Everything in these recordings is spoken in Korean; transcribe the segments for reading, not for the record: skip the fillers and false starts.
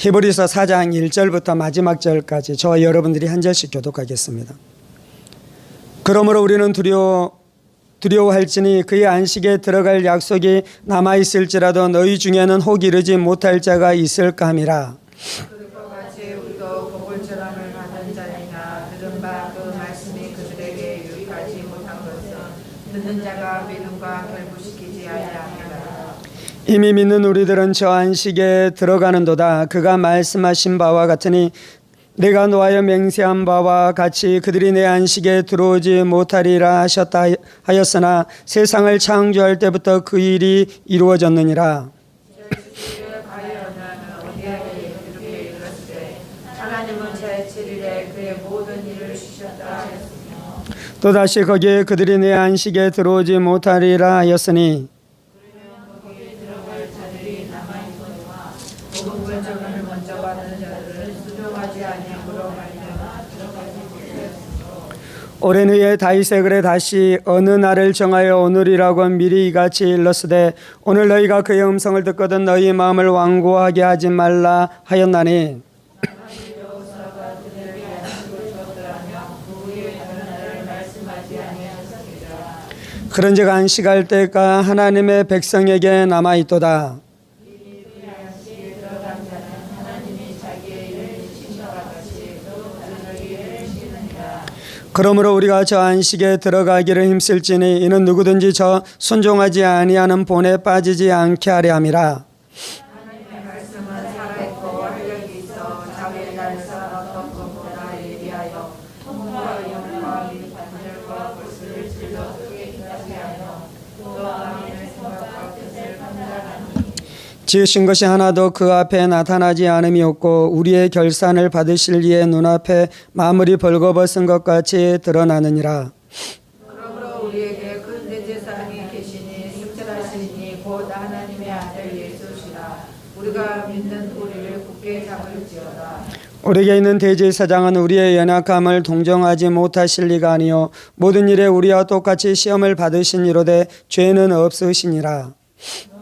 히브리서 4장 1절부터 마지막 절까지 저와 여러분들이 한 절씩 교독하겠습니다. 그러므로 우리는 두려워할지니 그의 안식에 들어갈 약속이 남아있을지라도 너희 중에는 혹 이르지 못할 자가 있을까 함이라. 그들과 같이 우리도 보골절함을 받은 자이나 들은 바 그 말씀이 그들에게 유익하지 못한 것은 듣는 자가 믿음과 결부시키지 아니하니라. 이미 믿는 우리들은 저 안식에 들어가는도다. 그가 말씀하신 바와 같으니 내가 노하여 맹세한 바와 같이 그들이 내 안식에 들어오지 못하리라 하셨다 하였으나 세상을 창조할 때부터 그 일이 이루어졌느니라. 하나님은 제7일에 그의 모든 일을 쉬셨다 하였으며 또다시 거기에 그들이 내 안식에 들어오지 못하리라 하였으니 복음을 먼저 받은 자들은 순종하지 아니함으로 말미암아 들어가지 못하였으므로 오랜 후에 다윗의 글에 다시 어느 날을 정하여 오늘이라고 미리 이같이 일렀으되 오늘 너희가 그의 음성을 듣거든 너희 마음을 완고하게 하지 말라 하였나니 그런즉 안식할 때가 하나님의 백성에게 남아있도다. 그러므로 우리가 저 안식에 들어가기를 힘쓸지니 이는 누구든지 저 순종하지 아니하는 본에 빠지지 않게 하려 함이라. 하나님의 말씀은 살아있고 활력이 있어 자기의 날선 어떤 것보다 예리하여 통과 영과 및 단절과 불씨를 찔러 쓰게 하여 또 마음의 생각과 뜻을 판단하니 지으신 것이 하나도 그 앞에 나타나지 않음이 없고 우리의 결산을 받으실 이의 눈앞에 마물이 벌거벗은 것 같이 드러나느니라. 그러므로 우리에게 큰 대제사장이 계시니 승천하신 이니 곧 하나님의 아들 예수시라. 우리가 믿는 우리를 굳게 잡을지어다. 우리에게 있는 대제사장은 우리의 연약함을 동정하지 못하실 리가 아니요 모든 일에 우리와 똑같이 시험을 받으신 이로되 죄는 없으시니라.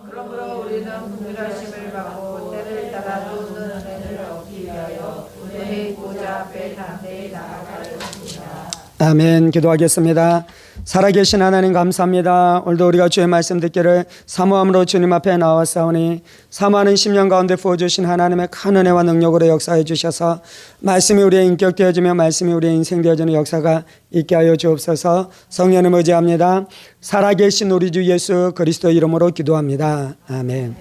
그러므로 우리는 분별하심을 받고 때를 따라 도는 은혜를 얻기 위하여 은혜의 보좌 앞에 담대히 나아가리이다. 아멘. 기도하겠습니다. 살아계신 하나님 감사합니다. 오늘도 우리가 주의 말씀 듣기를 사모함으로 주님 앞에 나왔사오니 사모하는 10년 가운데 부어주신 하나님의 큰 은혜와 능력으로 역사해 주셔서 말씀이 우리의 인격 되어지며 말씀이 우리의 인생 되어지는 역사가 있게 하여 주옵소서. 성령님 의지합니다. 살아계신 우리 주 예수 그리스도 이름으로 기도합니다. 아멘.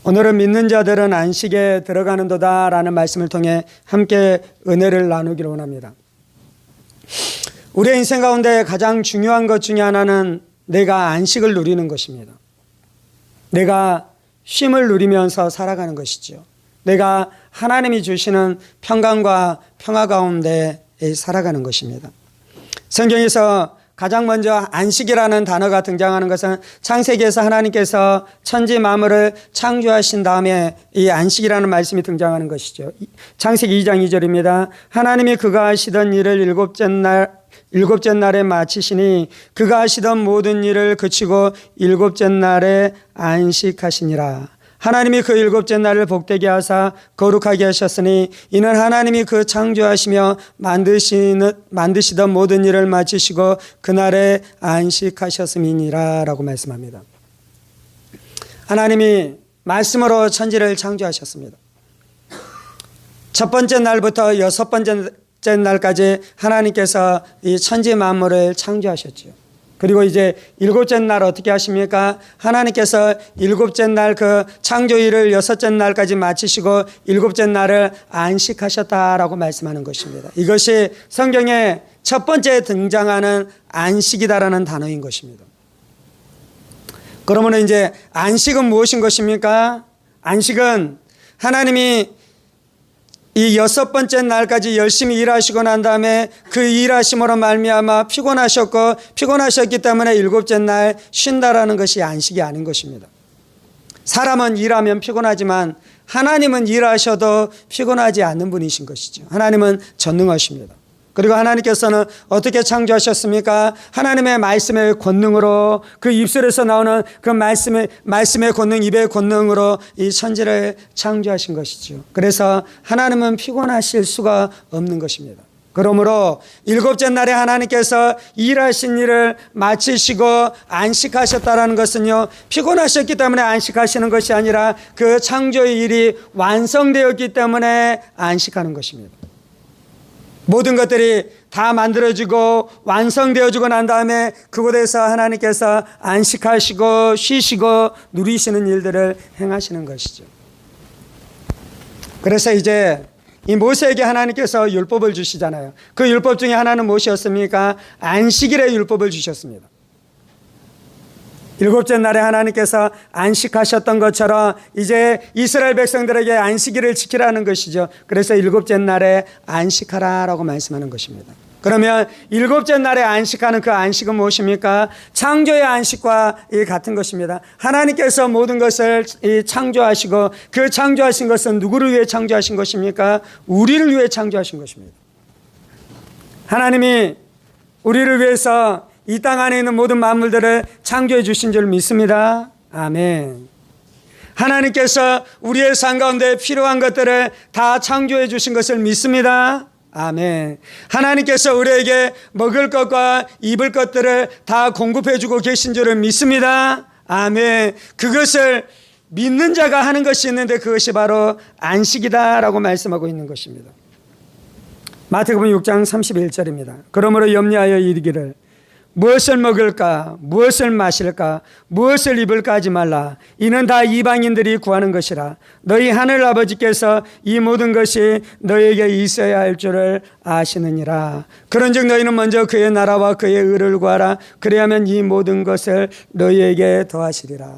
오늘은 믿는 자들은 안식에 들어가는도다 라는 말씀을 통해 함께 은혜를 나누기를 원합니다. 우리의 인생 가운데 가장 중요한 것 중에 하나는 내가 안식을 누리는 것입니다. 내가 쉼을 누리면서 살아가는 것이죠. 내가 하나님이 주시는 평강과 평화 가운데 살아가는 것입니다. 성경에서 가장 먼저 안식이라는 단어가 등장하는 것은 창세기에서 하나님께서 천지 만물을 창조하신 다음에 이 안식이라는 말씀이 등장하는 것이죠. 창세기 2장 2절입니다. 하나님이 그가 하시던 일을 일곱째 날에 마치시니 그가 하시던 모든 일을 그치고 일곱째 날에 안식하시니라. 하나님이 그 일곱째 날을 복되게 하사 거룩하게 하셨으니 이는 하나님이 그 창조하시며 만드시던 모든 일을 마치시고 그날에 안식하셨음이니라 라고 말씀합니다. 하나님이 말씀으로 천지를 창조하셨습니다. 첫 번째 날부터 여섯 번째 날까지 하나님께서 이 천지 만물을 창조하셨죠. 그리고 이제 일곱째 날 어떻게 하십니까? 하나님께서 일곱째 날 그 창조일을 여섯째 날까지 마치시고 일곱째 날을 안식하셨다라고 말씀하는 것입니다. 이것이 성경에 첫 번째 등장하는 안식이다라는 단어인 것입니다. 그러면 이제 안식은 무엇인 것입니까? 안식은 하나님이 이 여섯 번째 날까지 열심히 일하시고 난 다음에 그 일하심으로 말미암아 피곤하셨기 때문에 일곱째 날 쉰다라는 것이 안식이 아닌 것입니다. 사람은 일하면 피곤하지만 하나님은 일하셔도 피곤하지 않는 분이신 것이죠. 하나님은 전능하십니다. 그리고 하나님께서는 어떻게 창조하셨습니까? 하나님의 말씀의 권능으로, 그 입술에서 나오는 그 말씀의 권능, 입의 권능으로 이 천지를 창조하신 것이죠. 그래서 하나님은 피곤하실 수가 없는 것입니다. 그러므로 일곱째 날에 하나님께서 일하신 일을 마치시고 안식하셨다는 것은요, 피곤하셨기 때문에 안식하시는 것이 아니라 그 창조의 일이 완성되었기 때문에 안식하는 것입니다. 모든 것들이 다 만들어지고 완성되어지고 난 다음에 그곳에서 하나님께서 안식하시고 쉬시고 누리시는 일들을 행하시는 것이죠. 그래서 이제 이 모세에게 하나님께서 율법을 주시잖아요. 그 율법 중에 하나는 무엇이었습니까? 안식일의 율법을 주셨습니다. 일곱째 날에 하나님께서 안식하셨던 것처럼 이제 이스라엘 백성들에게 안식일을 지키라는 것이죠. 그래서 일곱째 날에 안식하라라고 말씀하는 것입니다. 그러면 일곱째 날에 안식하는 그 안식은 무엇입니까? 창조의 안식과 같은 것입니다. 하나님께서 모든 것을 창조하시고 그 창조하신 것은 누구를 위해 창조하신 것입니까? 우리를 위해 창조하신 것입니다. 하나님이 우리를 위해서 이 땅 안에 있는 모든 만물들을 창조해 주신 줄 믿습니다. 아멘. 하나님께서 우리의 삶 가운데 필요한 것들을 다 창조해 주신 것을 믿습니다. 아멘. 하나님께서 우리에게 먹을 것과 입을 것들을 다 공급해 주고 계신 줄을 믿습니다. 아멘. 그것을 믿는 자가 하는 것이 있는데 그것이 바로 안식이다라고 말씀하고 있는 것입니다. 마태복음 6장 31절입니다. 그러므로 염려하여 이르기를 무엇을 먹을까, 무엇을 마실까, 무엇을 입을까 하지 말라. 이는 다 이방인들이 구하는 것이라. 너희 하늘 아버지께서 이 모든 것이 너희에게 있어야 할 줄을 아시느니라. 그런즉 너희는 먼저 그의 나라와 그의 의를 구하라. 그래야면 이 모든 것을 너희에게 더하시리라.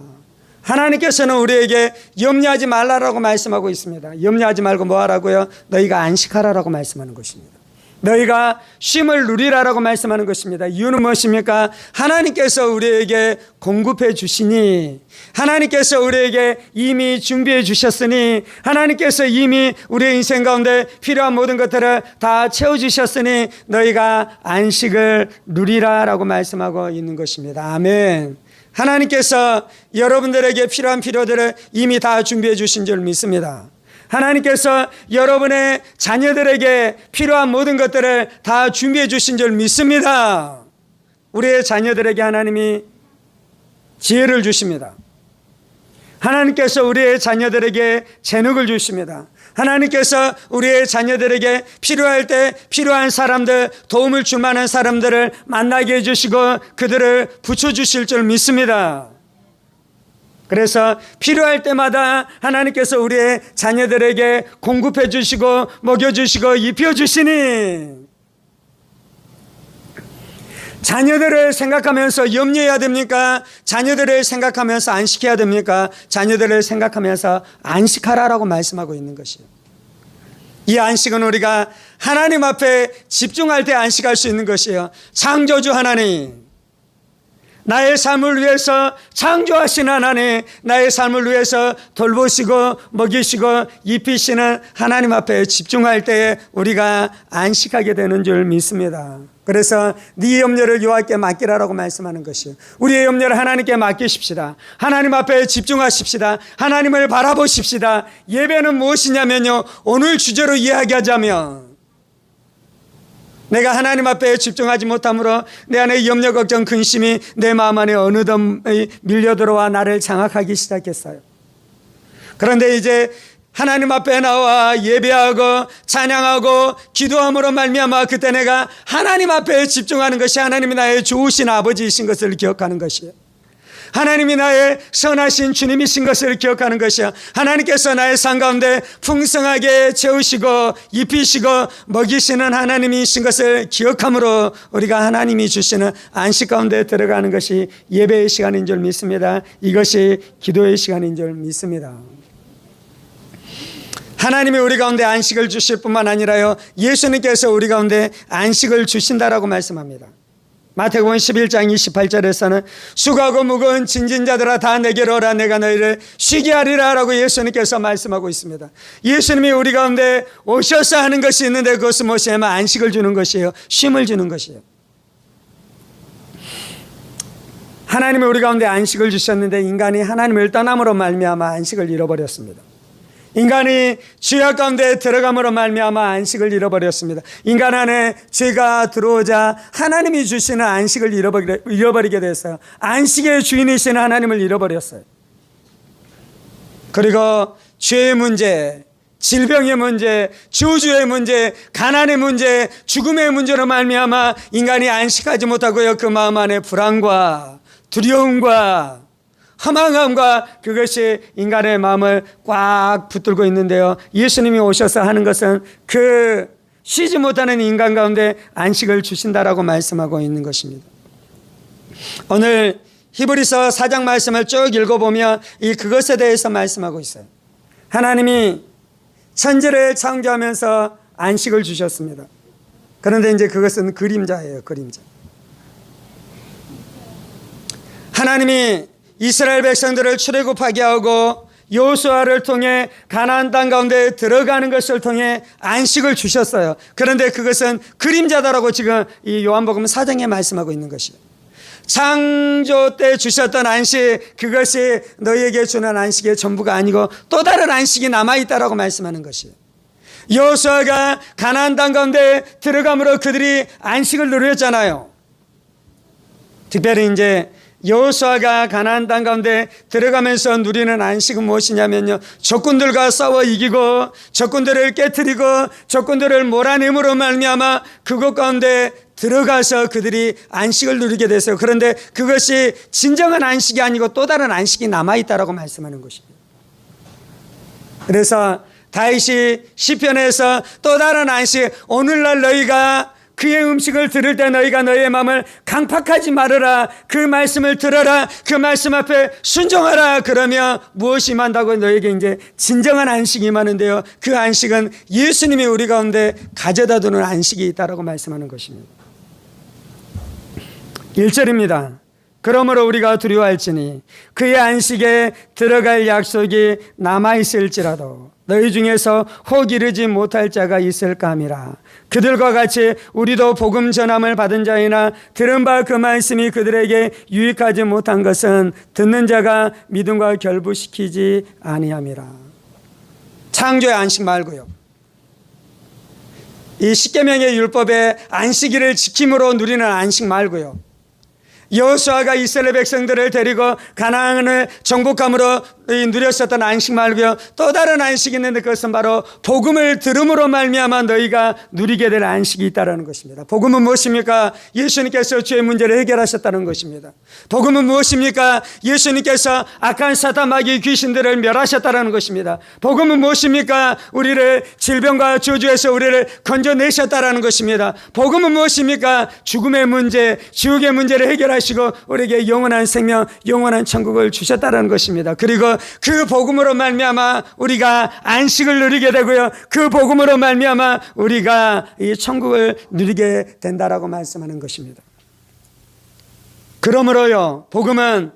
하나님께서는 우리에게 염려하지 말라라고 말씀하고 있습니다. 염려하지 말고 뭐 하라고요? 너희가 안식하라라고 말씀하는 것입니다. 너희가 쉼을 누리라라고 말씀하는 것입니다. 이유는 무엇입니까? 하나님께서 우리에게 공급해 주시니, 하나님께서 우리에게 이미 준비해 주셨으니, 하나님께서 이미 우리의 인생 가운데 필요한 모든 것들을 다 채워주셨으니 너희가 안식을 누리라라고 말씀하고 있는 것입니다. 아멘. 하나님께서 여러분들에게 필요한 필요들을 이미 다 준비해 주신 줄 믿습니다. 하나님께서 여러분의 자녀들에게 필요한 모든 것들을 다 준비해 주신 줄 믿습니다. 우리의 자녀들에게 하나님이 지혜를 주십니다. 하나님께서 우리의 자녀들에게 재능을 주십니다. 하나님께서 우리의 자녀들에게 필요할 때 필요한 사람들, 도움을 줄 만한 사람들을 만나게 해주시고 그들을 붙여주실 줄 믿습니다. 그래서 필요할 때마다 하나님께서 우리의 자녀들에게 공급해 주시고 먹여 주시고 입혀 주시니 자녀들을 생각하면서 염려해야 됩니까? 자녀들을 생각하면서 안식해야 됩니까? 자녀들을 생각하면서 안식하라라고 말씀하고 있는 것이에요. 이 안식은 우리가 하나님 앞에 집중할 때 안식할 수 있는 것이에요. 창조주 하나님, 나의 삶을 위해서 창조하신 하나님, 나의 삶을 위해서 돌보시고 먹이시고 입히시는 하나님 앞에 집중할 때에 우리가 안식하게 되는 줄 믿습니다. 그래서 네 염려를 여호와께 맡기라라고 말씀하는 것이에요. 우리의 염려를 하나님께 맡기십시다. 하나님 앞에 집중하십시다. 하나님을 바라보십시다. 예배는 무엇이냐면요, 오늘 주제로 이야기하자면 내가 하나님 앞에 집중하지 못함으로 내 안에 염려, 걱정, 근심이 내 마음 안에 어느덧 밀려들어와 나를 장악하기 시작했어요. 그런데 이제 하나님 앞에 나와 예배하고 찬양하고 기도함으로 말미암아 그때 내가 하나님 앞에 집중하는 것이 하나님이 나의 좋으신 아버지이신 것을 기억하는 것이에요. 하나님이 나의 선하신 주님이신 것을 기억하는 것이야. 하나님께서 나의 삶 가운데 풍성하게 채우시고 입히시고 먹이시는 하나님이신 것을 기억함으로 우리가 하나님이 주시는 안식 가운데 들어가는 것이 예배의 시간인 줄 믿습니다. 이것이 기도의 시간인 줄 믿습니다. 하나님이 우리 가운데 안식을 주실 뿐만 아니라요, 예수님께서 우리 가운데 안식을 주신다라고 말씀합니다. 마태복음 11장 28절에서는 수고하고 무거운 진진 자들아 다 내게로 오라 내가 너희를 쉬게 하리라 라고 예수님께서 말씀하고 있습니다. 예수님이 우리 가운데 오셔서 하는 것이 있는데 그것은 무엇이냐면 안식을 주는 것이에요. 쉼을 주는 것이에요. 하나님이 우리 가운데 안식을 주셨는데 인간이 하나님을 떠남으로 말미암아 안식을 잃어버렸습니다. 인간이 죄악 가운데 들어감으로 말미암아 안식을 잃어버렸습니다. 인간 안에 죄가 들어오자 하나님이 주시는 안식을 잃어버리게 됐어요. 안식의 주인이신 하나님을 잃어버렸어요. 그리고 죄의 문제, 질병의 문제, 저주의 문제, 가난의 문제, 죽음의 문제로 말미암아 인간이 안식하지 못하고요. 그 마음 안에 불안과 두려움과 허망함과 그것이 인간의 마음을 꽉 붙들고 있는데요. 예수님이 오셔서 하는 것은 그 쉬지 못하는 인간 가운데 안식을 주신다라고 말씀하고 있는 것입니다. 오늘 히브리서 4장 말씀을 쭉 읽어보면 그것에 대해서 말씀하고 있어요. 하나님이 천지를 창조하면서 안식을 주셨습니다. 그런데 이제 그것은 그림자예요. 그림자. 하나님이 이스라엘 백성들을 출애굽하게 하고 여호수아를 통해 가나안 땅 가운데 들어가는 것을 통해 안식을 주셨어요. 그런데 그것은 그림자다라고 지금 이 요한복음 4장에 말씀하고 있는 것이에요. 창조 때 주셨던 안식, 그것이 너희에게 주는 안식의 전부가 아니고 또 다른 안식이 남아있다라고 말씀하는 것이에요. 여호수아가 가나안 땅 가운데 들어감으로 그들이 안식을 누렸잖아요. 특별히 이제 여호수아가 가나안 땅 가운데 들어가면서 누리는 안식은 무엇이냐면요, 적군들과 싸워 이기고 적군들을 깨뜨리고 적군들을 몰아내므로 말미암아 그것 가운데 들어가서 그들이 안식을 누리게 됐어요. 그런데 그것이 진정한 안식이 아니고 또 다른 안식이 남아있다라고 말씀하는 것입니다. 그래서 다윗이 시편에서 또 다른 안식, 오늘날 너희가 그의 음식을 들을 때 너희가 너희의 마음을 강팍하지 말아라. 그 말씀을 들어라. 그 말씀 앞에 순종하라. 그러면 무엇이 임한다고 너희에게 이제 진정한 안식이 임하는데요. 그 안식은 예수님이 우리 가운데 가져다 두는 안식이 있다라고 말씀하는 것입니다. 1절입니다. 그러므로 우리가 두려워할지니 그의 안식에 들어갈 약속이 남아있을지라도 너희 중에서 혹 이르지 못할 자가 있을까 함이라. 그들과 같이 우리도 복음 전함을 받은 자이나 들은 바 그 말씀이 그들에게 유익하지 못한 것은 듣는 자가 믿음과 결부시키지 아니함이라. 창조의 안식 말고요, 이 십계명의 율법의 안식일을 지킴으로 누리는 안식 말고요, 여호수아가 이스라엘 백성들을 데리고 가나안을 정복함으로 누렸었던 안식 말고요, 또 다른 안식이 있는데 그것은 바로 복음을 들음으로 말미암아 너희가 누리게 될 안식이 있다는 것입니다. 복음은 무엇입니까? 예수님께서 죄의 문제를 해결하셨다는 것입니다. 복음은 무엇입니까? 예수님께서 악한 사탄 마귀 귀신들을 멸하셨다는 것입니다. 복음은 무엇입니까? 우리를 질병과 저주에서 우리를 건져내셨다는 것입니다. 복음은 무엇입니까? 죽음의 문제, 지옥의 문제를 해결하시고 우리에게 영원한 생명, 영원한 천국을 주셨다는 것입니다. 그리고 그 복음으로 말미암아 우리가 안식을 누리게 되고요, 그 복음으로 말미암아 우리가 이 천국을 누리게 된다라고 말씀하는 것입니다. 그러므로요, 복음은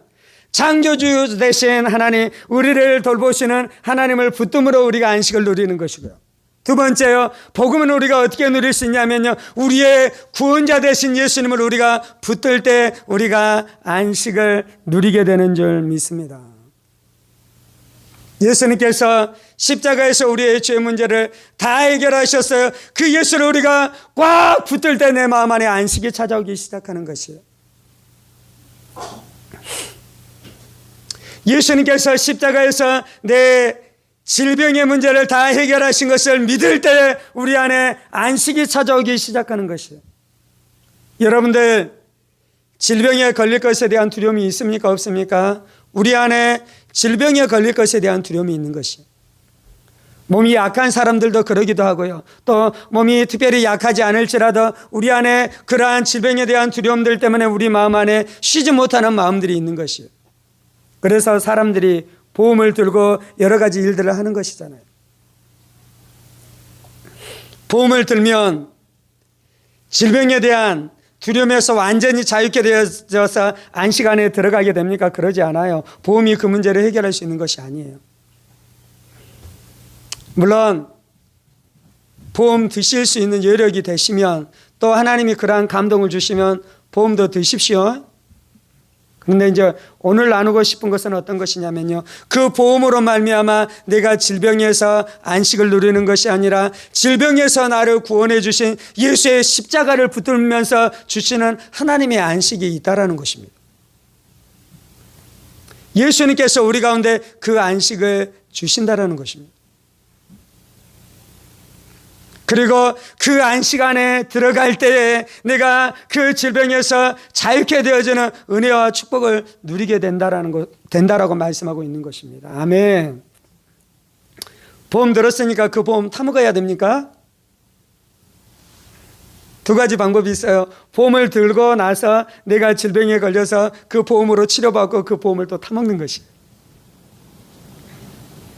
창조주 대신 하나님, 우리를 돌보시는 하나님을 붙듦으로 우리가 안식을 누리는 것이고요. 두 번째요, 복음은 우리가 어떻게 누릴 수 있냐면요, 우리의 구원자 되신 예수님을 우리가 붙들 때 우리가 안식을 누리게 되는 줄 믿습니다. 예수님께서 십자가에서 우리의 죄 문제를 다 해결하셨어요. 그 예수를 우리가 꽉 붙들 때 내 마음 안에 안식이 찾아오기 시작하는 것이에요. 예수님께서 십자가에서 내 질병의 문제를 다 해결하신 것을 믿을 때 우리 안에 안식이 찾아오기 시작하는 것이에요. 여러분들, 질병에 걸릴 것에 대한 두려움이 있습니까? 없습니까? 우리 안에 질병에 걸릴 것에 대한 두려움이 있는 것이에요. 몸이 약한 사람들도 그러기도 하고요, 또 몸이 특별히 약하지 않을지라도 우리 안에 그러한 질병에 대한 두려움들 때문에 우리 마음 안에 쉬지 못하는 마음들이 있는 것이에요. 그래서 사람들이 보험을 들고 여러 가지 일들을 하는 것이잖아요. 보험을 들면 질병에 대한 두려움에서 완전히 자유케 되어져서 안식 안에 들어가게 됩니까? 그러지 않아요. 보험이 그 문제를 해결할 수 있는 것이 아니에요. 물론 보험 드실 수 있는 여력이 되시면, 또 하나님이 그러한 감동을 주시면 보험도 드십시오. 그런데 이제 오늘 나누고 싶은 것은 어떤 것이냐면요, 그 보험으로 말미암아 내가 질병에서 안식을 누리는 것이 아니라 질병에서 나를 구원해 주신 예수의 십자가를 붙들면서 주시는 하나님의 안식이 있다라는 것입니다. 예수님께서 우리 가운데 그 안식을 주신다라는 것입니다. 그리고 그 안식 안에 들어갈 때에 내가 그 질병에서 자유케 되어지는 은혜와 축복을 누리게 된다라고 말씀하고 있는 것입니다. 아멘. 보험 들었으니까 그 보험 타먹어야 됩니까? 두 가지 방법이 있어요. 보험을 들고 나서 내가 질병에 걸려서 그 보험으로 치료받고 그 보험을 또 타먹는 것이에요.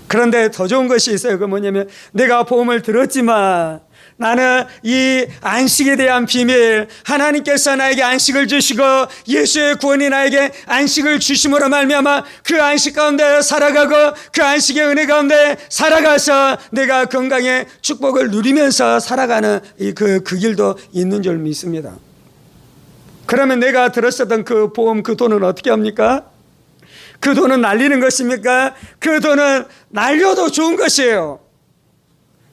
그런데 더 좋은 것이 있어요. 그 뭐냐면, 내가 보험을 들었지만 나는 이 안식에 대한 비밀, 하나님께서 나에게 안식을 주시고 예수의 구원이 나에게 안식을 주심으로 말미암아 그 안식 가운데 살아가고 그 안식의 은혜 가운데 살아가서 내가 건강의 축복을 누리면서 살아가는 그 길도 있는 줄 믿습니다. 그러면 내가 들었었던 그 보험, 그 돈은 어떻게 합니까? 그 돈은 날리는 것입니까? 그 돈은 날려도 좋은 것이에요.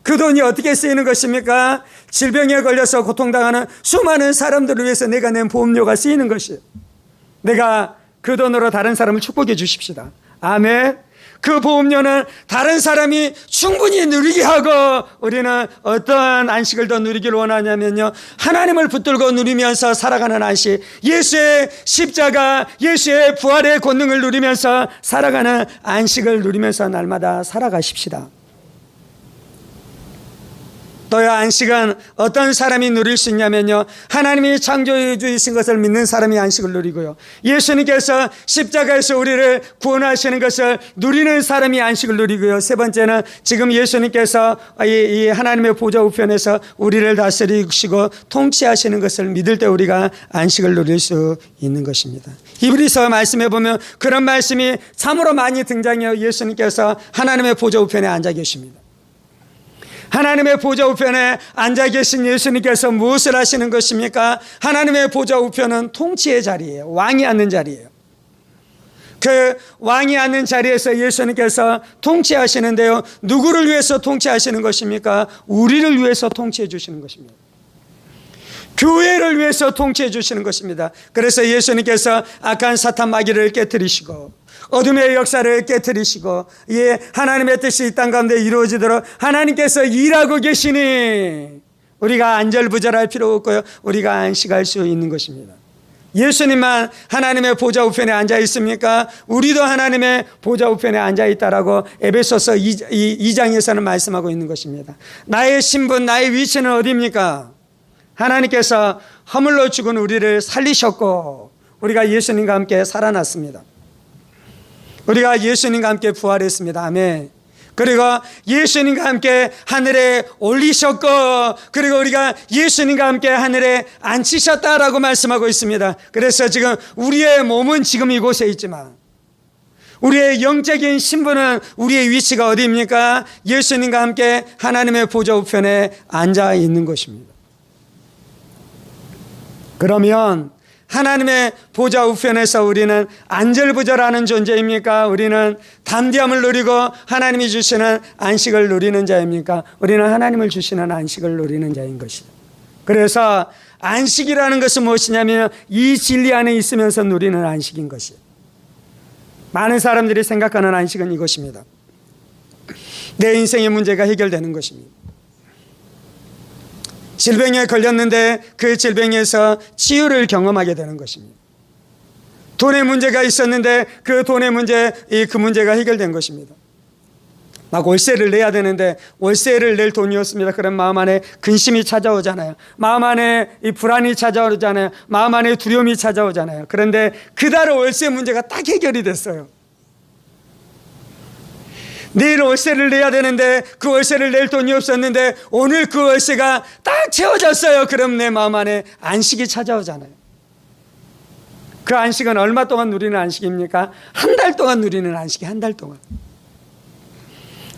그 돈이 어떻게 쓰이는 것입니까? 질병에 걸려서 고통당하는 수많은 사람들을 위해서 내가 낸 보험료가 쓰이는 것이에요. 내가 그 돈으로 다른 사람을 축복해 주십시다. 아멘. 그 보험료는 다른 사람이 충분히 누리게 하고, 우리는 어떤 안식을 더 누리기를 원하냐면요, 하나님을 붙들고 누리면서 살아가는 안식, 예수의 십자가, 예수의 부활의 권능을 누리면서 살아가는 안식을 누리면서 날마다 살아가십시다. 또요, 안식은 어떤 사람이 누릴 수 있냐면요, 하나님이 창조주이신 것을 믿는 사람이 안식을 누리고요, 예수님께서 십자가에서 우리를 구원하시는 것을 누리는 사람이 안식을 누리고요, 세 번째는 지금 예수님께서 이 하나님의 보좌 우편에서 우리를 다스리시고 통치하시는 것을 믿을 때 우리가 안식을 누릴 수 있는 것입니다. 히브리서 말씀해 보면 그런 말씀이 참으로 많이 등장해요. 예수님께서 하나님의 보좌 우편에 앉아 계십니다. 하나님의 보좌 우편에 앉아 계신 예수님께서 무엇을 하시는 것입니까? 하나님의 보좌 우편은 통치의 자리예요. 왕이 앉는 자리예요. 그 왕이 앉는 자리에서 예수님께서 통치하시는데요, 누구를 위해서 통치하시는 것입니까? 우리를 위해서 통치해 주시는 것입니다. 교회를 위해서 통치해 주시는 것입니다. 그래서 예수님께서 악한 사탄 마귀를 깨뜨리시고 어둠의 역사를 깨뜨리시고, 예, 하나님의 뜻이 이 땅 가운데 이루어지도록 하나님께서 일하고 계시니 우리가 안절부절할 필요 없고요, 우리가 안식할 수 있는 것입니다. 예수님만 하나님의 보좌 우편에 앉아 있습니까? 우리도 하나님의 보좌 우편에 앉아 있다라고 에베소서 2장에서는 말씀하고 있는 것입니다. 나의 신분, 나의 위치는 어디입니까? 하나님께서 허물로 죽은 우리를 살리셨고 우리가 예수님과 함께 살아났습니다. 우리가 예수님과 함께 부활했습니다. 아멘. 그리고 예수님과 함께 하늘에 올리셨고, 그리고 우리가 예수님과 함께 하늘에 앉히셨다라고 말씀하고 있습니다. 그래서 지금 우리의 몸은 지금 이곳에 있지만 우리의 영적인 신분은, 우리의 위치가 어디입니까? 예수님과 함께 하나님의 보좌 우편에 앉아 있는 것입니다. 그러면 하나님의 보좌 우편에서 우리는 안절부절하는 존재입니까? 우리는 담대함을 누리고 하나님이 주시는 안식을 누리는 자입니까? 우리는 하나님을 주시는 안식을 누리는 자인 것이죠. 그래서 안식이라는 것은 무엇이냐면 이 진리 안에 있으면서 누리는 안식인 것이에요. 많은 사람들이 생각하는 안식은 이것입니다. 내 인생의 문제가 해결되는 것입니다. 질병에 걸렸는데 그 질병에서 치유를 경험하게 되는 것입니다. 돈의 문제가 있었는데 그 돈의 문제, 그 문제가 해결된 것입니다. 막 월세를 내야 되는데 월세를 낼 돈이 없습니다. 그런 마음 안에 근심이 찾아오잖아요. 마음 안에 이 불안이 찾아오잖아요. 마음 안에 두려움이 찾아오잖아요. 그런데 그달 월세 문제가 딱 해결이 됐어요. 내일 월세를 내야 되는데 그 월세를 낼 돈이 없었는데 오늘 그 월세가 딱 채워졌어요. 그럼 내 마음 안에 안식이 찾아오잖아요. 그 안식은 얼마 동안 누리는 안식입니까? 한 달 동안 누리는 안식이 한 달 동안.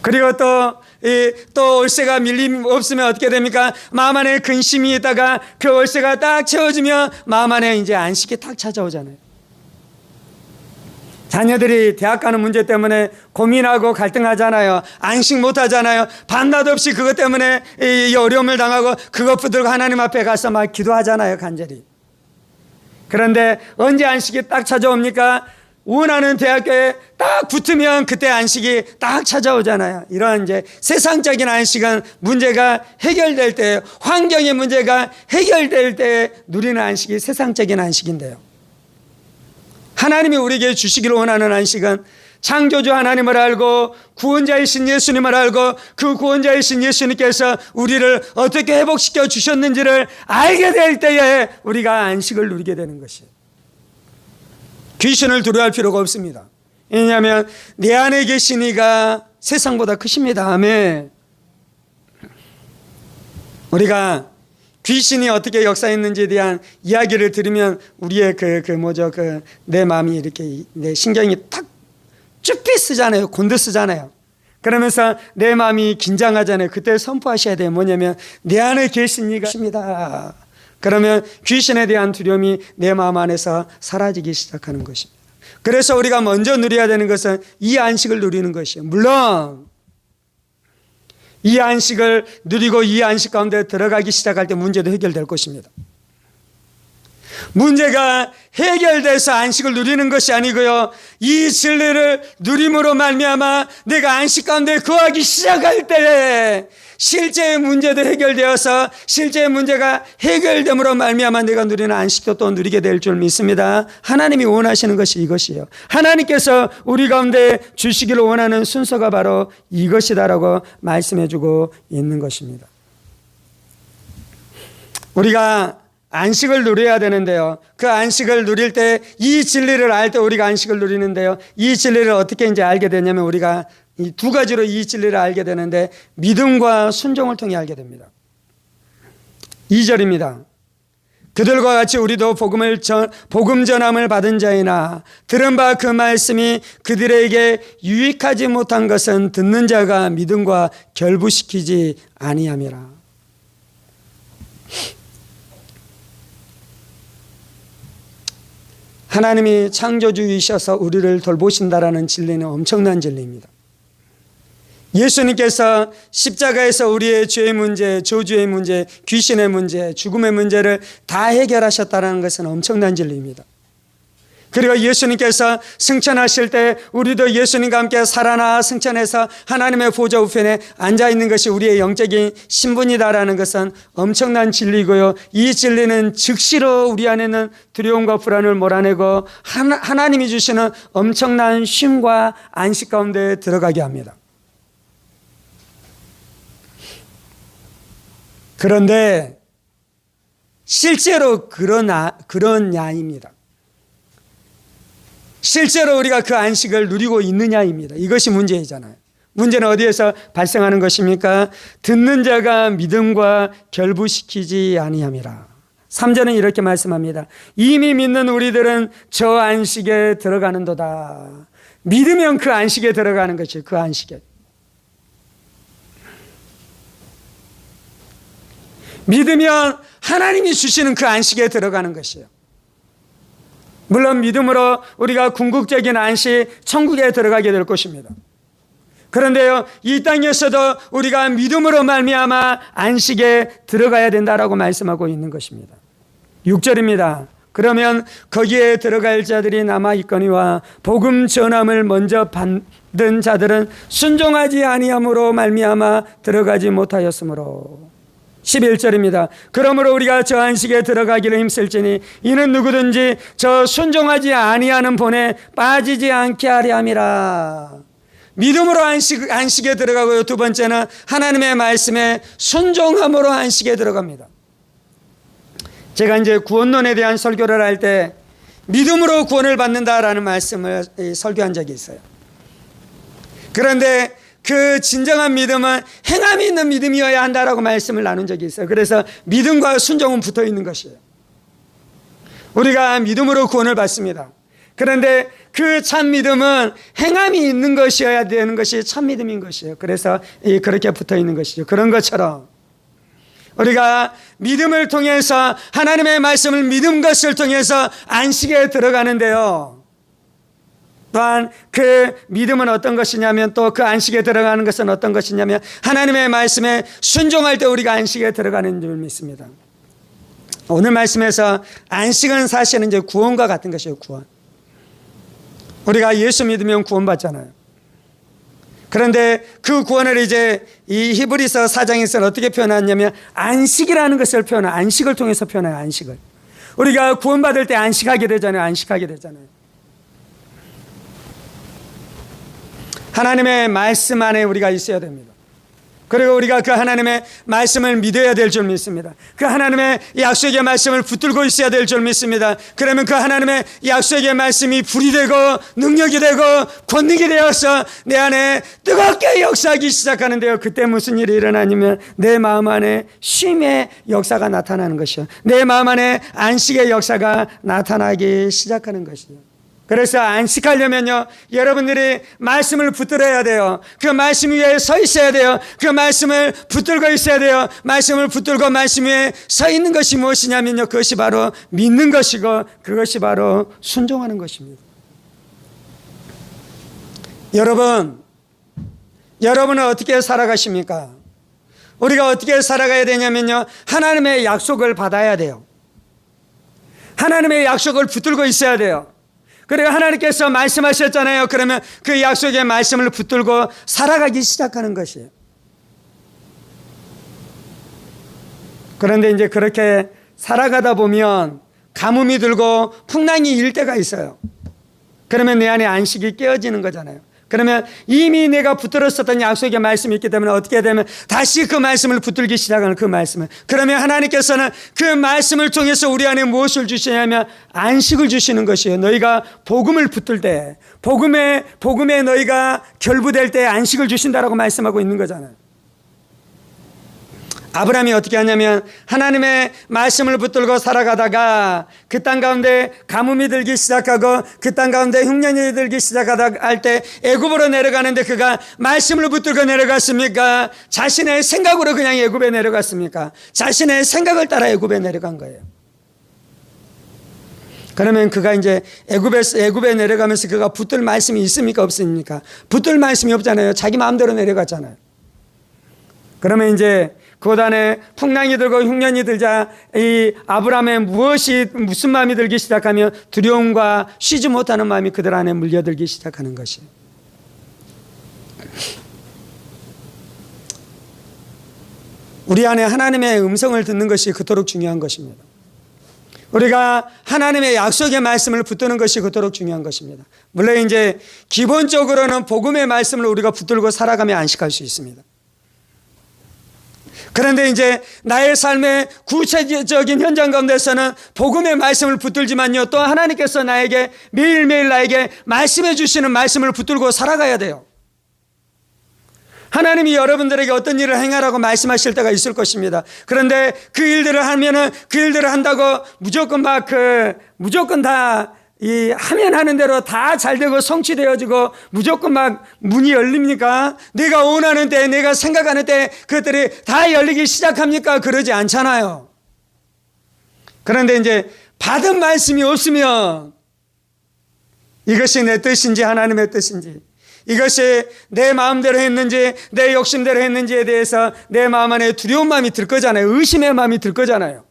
그리고 또 월세가 밀림 없으면 어떻게 됩니까? 마음 안에 근심이 있다가 그 월세가 딱 채워지면 마음 안에 이제 안식이 딱 찾아오잖아요. 자녀들이 대학 가는 문제 때문에 고민하고 갈등하잖아요. 안식 못 하잖아요. 밤낮 없이 그것 때문에 이 어려움을 당하고 그것 붙들고 하나님 앞에 가서 막 기도하잖아요. 간절히. 그런데 언제 안식이 딱 찾아옵니까? 원하는 대학교에 딱 붙으면 그때 안식이 딱 찾아오잖아요. 이런 이제 세상적인 안식은 문제가 해결될 때, 환경의 문제가 해결될 때 누리는 안식이 세상적인 안식인데요. 하나님이 우리에게 주시기를 원하는 안식은 창조주 하나님을 알고 구원자이신 예수님을 알고 그 구원자이신 예수님께서 우리를 어떻게 회복시켜 주셨는지를 알게 될 때에 우리가 안식을 누리게 되는 것이에요. 귀신을 두려워할 필요가 없습니다. 왜냐하면 내 안에 계신 이가 세상보다 크십니다. 아멘. 우리가 귀신이 어떻게 역사했는지에 대한 이야기를 들으면 우리의 내 마음이 이렇게 내 신경이 탁 쭈삐 쓰잖아요. 곤두 쓰잖아요. 그러면서 내 마음이 긴장하잖아요. 그때 선포하셔야 돼요. 뭐냐면 내 안에 계신 이가 십니다. 그러면 귀신에 대한 두려움이 내 마음 안에서 사라지기 시작하는 것입니다. 그래서 우리가 먼저 누려야 되는 것은 이 안식을 누리는 것이에요. 물론 이 안식을 누리고 이 안식 가운데 들어가기 시작할 때 문제도 해결될 것입니다. 문제가 해결돼서 안식을 누리는 것이 아니고요, 이 진리를 누림으로 말미암아 내가 안식 가운데 거하기 시작할 때에 실제의 문제도 해결되어서 실제의 문제가 해결됨으로 말미암아 내가 누리는 안식도 또 누리게 될 줄 믿습니다. 하나님이 원하시는 것이 이것이에요. 하나님께서 우리 가운데 주시기를 원하는 순서가 바로 이것이다라고 말씀해주고 있는 것입니다. 우리가 안식을 누려야 되는데요, 그 안식을 누릴 때 이 진리를 알 때 우리가 안식을 누리는데요, 이 진리를 어떻게 이제 알게 되냐면 우리가 이 두 가지로 이 진리를 알게 되는데 믿음과 순종을 통해 알게 됩니다. 2절입니다. 그들과 같이 우리도 복음 전함을 받은 자이나 들은 바 그 말씀이 그들에게 유익하지 못한 것은 듣는 자가 믿음과 결부시키지 아니함이라. 하나님이 창조주이셔서 우리를 돌보신다라는 진리는 엄청난 진리입니다. 예수님께서 십자가에서 우리의 죄의 문제, 저주의 문제, 귀신의 문제, 죽음의 문제를 다 해결하셨다는 것은 엄청난 진리입니다. 그리고 예수님께서 승천하실 때 우리도 예수님과 함께 살아나 승천해서 하나님의 보좌 우편에 앉아있는 것이 우리의 영적인 신분이다라는 것은 엄청난 진리고요, 이 진리는 즉시로 우리 안에는 두려움과 불안을 몰아내고 하나님이 주시는 엄청난 쉼과 안식 가운데 들어가게 합니다. 그런데 실제로 그러냐입니다. 실제로 우리가 그 안식을 누리고 있느냐입니다. 이것이 문제이잖아요. 문제는 어디에서 발생하는 것입니까? 듣는 자가 믿음과 결부시키지 아니함이라. 3절은 이렇게 말씀합니다. 이미 믿는 우리들은 저 안식에 들어가는도다. 믿으면 그 안식에 들어가는 것이에요. 그 안식에. 믿으면 하나님이 주시는 그 안식에 들어가는 것이에요. 물론 믿음으로 우리가 궁극적인 안식, 천국에 들어가게 될 것입니다. 그런데요, 이 땅에서도 우리가 믿음으로 말미암아 안식에 들어가야 된다라고 말씀하고 있는 것입니다. 6절입니다. 그러면 거기에 들어갈 자들이 남아있거니와 복음 전함을 먼저 받은 자들은 순종하지 아니함으로 말미암아 들어가지 못하였으므로. 11절입니다. 그러므로 우리가 저 안식에 들어가기를 힘쓸지니 이는 누구든지 저 순종하지 아니하는 본에 빠지지 않게 하려 함이라. 믿음으로 안식에 들어가고요, 두 번째는 하나님의 말씀에 순종함으로 안식에 들어갑니다. 제가 이제 구원론에 대한 설교를 할 때 믿음으로 구원을 받는다라는 말씀을 설교한 적이 있어요. 그런데 그 진정한 믿음은 행함이 있는 믿음이어야 한다라고 말씀을 나눈 적이 있어요. 그래서 믿음과 순종은 붙어 있는 것이에요. 우리가 믿음으로 구원을 받습니다. 그런데 그 참 믿음은 행함이 있는 것이어야 되는 것이 참 믿음인 것이에요. 그래서 그렇게 붙어 있는 것이죠. 그런 것처럼 우리가 믿음을 통해서 하나님의 말씀을 믿은 것을 통해서 안식에 들어가는데요. 또한 그 믿음은 어떤 것이냐면, 또 그 안식에 들어가는 것은 어떤 것이냐면 하나님의 말씀에 순종할 때 우리가 안식에 들어가는 줄 믿습니다. 오늘 말씀에서 안식은 사실은 이제 구원과 같은 것이에요. 구원. 우리가 예수 믿으면 구원받잖아요. 그런데 그 구원을 이제 이 히브리서 4장에서는 어떻게 표현하냐면 안식이라는 것을 표현해요. 안식을 통해서 표현해요. 안식을. 우리가 구원받을 때 안식하게 되잖아요. 안식하게 되잖아요. 하나님의 말씀 안에 우리가 있어야 됩니다. 그리고 우리가 그 하나님의 말씀을 믿어야 될 줄 믿습니다. 그 하나님의 약속의 말씀을 붙들고 있어야 될 줄 믿습니다. 그러면 그 하나님의 약속의 말씀이 불이 되고 능력이 되고 권능이 되어서 내 안에 뜨겁게 역사하기 시작하는데요. 그때 무슨 일이 일어나냐면 내 마음 안에 쉼의 역사가 나타나는 것이요, 내 마음 안에 안식의 역사가 나타나기 시작하는 것이요. 그래서 안식하려면요, 여러분들이 말씀을 붙들어야 돼요. 그 말씀 위에 서 있어야 돼요. 그 말씀을 붙들고 있어야 돼요. 말씀을 붙들고 말씀 위에 서 있는 것이 무엇이냐면요, 그것이 바로 믿는 것이고 그것이 바로 순종하는 것입니다. 여러분은 어떻게 살아가십니까? 우리가 어떻게 살아가야 되냐면요, 하나님의 약속을 받아야 돼요. 하나님의 약속을 붙들고 있어야 돼요. 그리고 하나님께서 말씀하셨잖아요. 그러면 그 약속의 말씀을 붙들고 살아가기 시작하는 것이에요. 그런데 이제 그렇게 살아가다 보면 가뭄이 들고 풍랑이 일 때가 있어요. 그러면 내 안에 안식이 깨어지는 거잖아요. 그러면 이미 내가 붙들었었던 약속의 말씀이 있기 때문에 어떻게 되면 다시 그 말씀을 붙들기 시작하는 그 말씀을. 그러면 하나님께서는 그 말씀을 통해서 우리 안에 무엇을 주시냐면 안식을 주시는 것이에요. 너희가 복음을 붙들 때, 복음에 너희가 결부될 때 안식을 주신다라고 말씀하고 있는 거잖아요. 아브라함이 어떻게 하냐면 하나님의 말씀을 붙들고 살아가다가 그 땅 가운데 가뭄이 들기 시작하고 그 땅 가운데 흉년이 들기 시작하다 할 때 애굽으로 내려가는데 그가 말씀을 붙들고 내려갔습니까? 자신의 생각으로 그냥 애굽에 내려갔습니까? 자신의 생각을 따라 애굽에 내려간 거예요. 그러면 그가 이제 애굽에 내려가면서 그가 붙들 말씀이 있습니까? 없습니까? 붙들 말씀이 없잖아요. 자기 마음대로 내려갔잖아요. 그러면 이제 그 안에 풍랑이 들고 흉년이 들자 이 아브라함의 무슨 마음이 들기 시작하면 두려움과 쉬지 못하는 마음이 그들 안에 물려들기 시작하는 것이에요. 우리 안에 하나님의 음성을 듣는 것이 그토록 중요한 것입니다. 우리가 하나님의 약속의 말씀을 붙드는 것이 그토록 중요한 것입니다. 물론 이제 기본적으로는 복음의 말씀을 우리가 붙들고 살아가며 안식할 수 있습니다. 그런데 이제 나의 삶의 구체적인 현장 가운데서는 복음의 말씀을 붙들지만요, 또 하나님께서 나에게 매일매일 나에게 말씀해 주시는 말씀을 붙들고 살아가야 돼요. 하나님이 여러분들에게 어떤 일을 행하라고 말씀하실 때가 있을 것입니다. 그런데 그 일들을 하면은 그 일들을 한다고 무조건 무조건 다 하면 하는 대로 다 잘 되고 성취되어지고 무조건 막 문이 열립니까? 내가 원하는 때, 내가 생각하는 때 그것들이 다 열리기 시작합니까? 그러지 않잖아요. 그런데 이제 받은 말씀이 없으면 이것이 내 뜻인지 하나님의 뜻인지, 이것이 내 마음대로 했는지 내 욕심대로 했는지에 대해서 내 마음 안에 두려운 마음이 들 거잖아요. 의심의 마음이 들 거잖아요.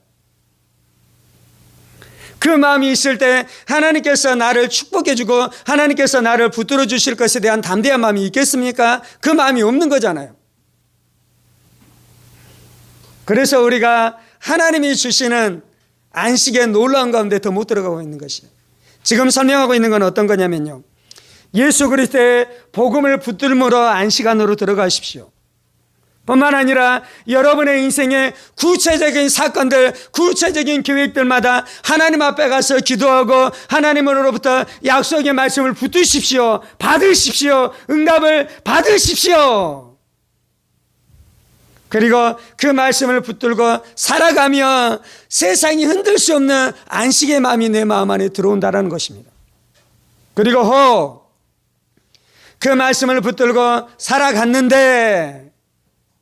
그 마음이 있을 때 하나님께서 나를 축복해 주고 하나님께서 나를 붙들어 주실 것에 대한 담대한 마음이 있겠습니까? 그 마음이 없는 거잖아요. 그래서 우리가 하나님이 주시는 안식의 놀라운 가운데 더 못 들어가고 있는 것이에요. 지금 설명하고 있는 건 어떤 거냐면요, 예수 그리스도의 복음을 붙들므로 안식 안으로 들어가십시오. 뿐만 아니라 여러분의 인생의 구체적인 사건들, 구체적인 계획들마다 하나님 앞에 가서 기도하고 하나님으로부터 약속의 말씀을 붙드십시오. 받으십시오. 응답을 받으십시오. 그리고 그 말씀을 붙들고 살아가며 세상이 흔들 수 없는 안식의 마음이 내 마음 안에 들어온다는 것입니다. 그리고 그 말씀을 붙들고 살아갔는데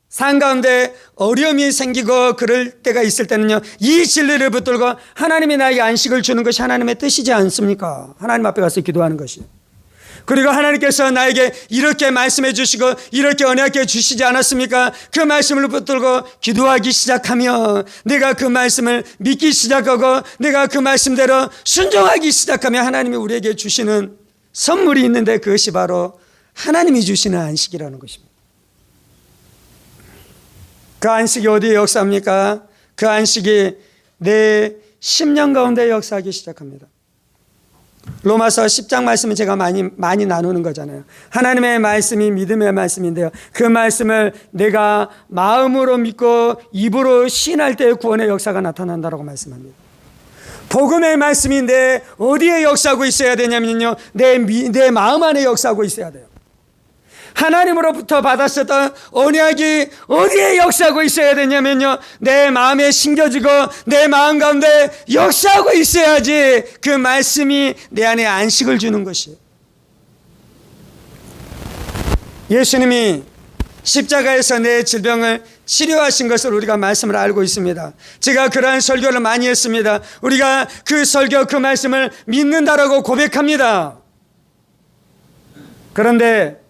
삶 가운데 어려움이 생기고 그럴 때가 있을 때는요, 이 진리를 붙들고 하나님이 나에게 안식을 주는 것이 하나님의 뜻이지 않습니까? 하나님 앞에 가서 기도하는 것이요. 그리고 하나님께서 나에게 이렇게 말씀해 주시고 이렇게 언약해 주시지 않았습니까? 그 말씀을 붙들고 기도하기 시작하며 내가 그 말씀을 믿기 시작하고 내가 그 말씀대로 순종하기 시작하며 하나님이 우리에게 주시는 선물이 있는데 그것이 바로 하나님이 주시는 안식이라는 것입니다. 그 안식이 어디에 역사합니까? 그 안식이 내 심령 가운데 역사하기 시작합니다. 로마서 10장 말씀은 제가 많이 나누는 거잖아요. 하나님의 말씀이 믿음의 말씀인데요. 그 말씀을 내가 마음으로 믿고 입으로 시인할 때 구원의 역사가 나타난다라고 말씀합니다. 복음의 말씀인데 어디에 역사하고 있어야 되냐면요, 내 마음 안에 역사하고 있어야 돼요. 하나님으로부터 받았었던 언약이 어디에 역사하고 있어야 되냐면요, 내 마음에 심겨지고 내 마음 가운데 역사하고 있어야지 그 말씀이 내 안에 안식을 주는 것이에요. 예수님이 십자가에서 내 질병을 치료하신 것을 우리가 말씀을 알고 있습니다. 제가 그러한 설교를 많이 했습니다. 우리가 그 설교, 그 말씀을 믿는다라고 고백합니다. 그런데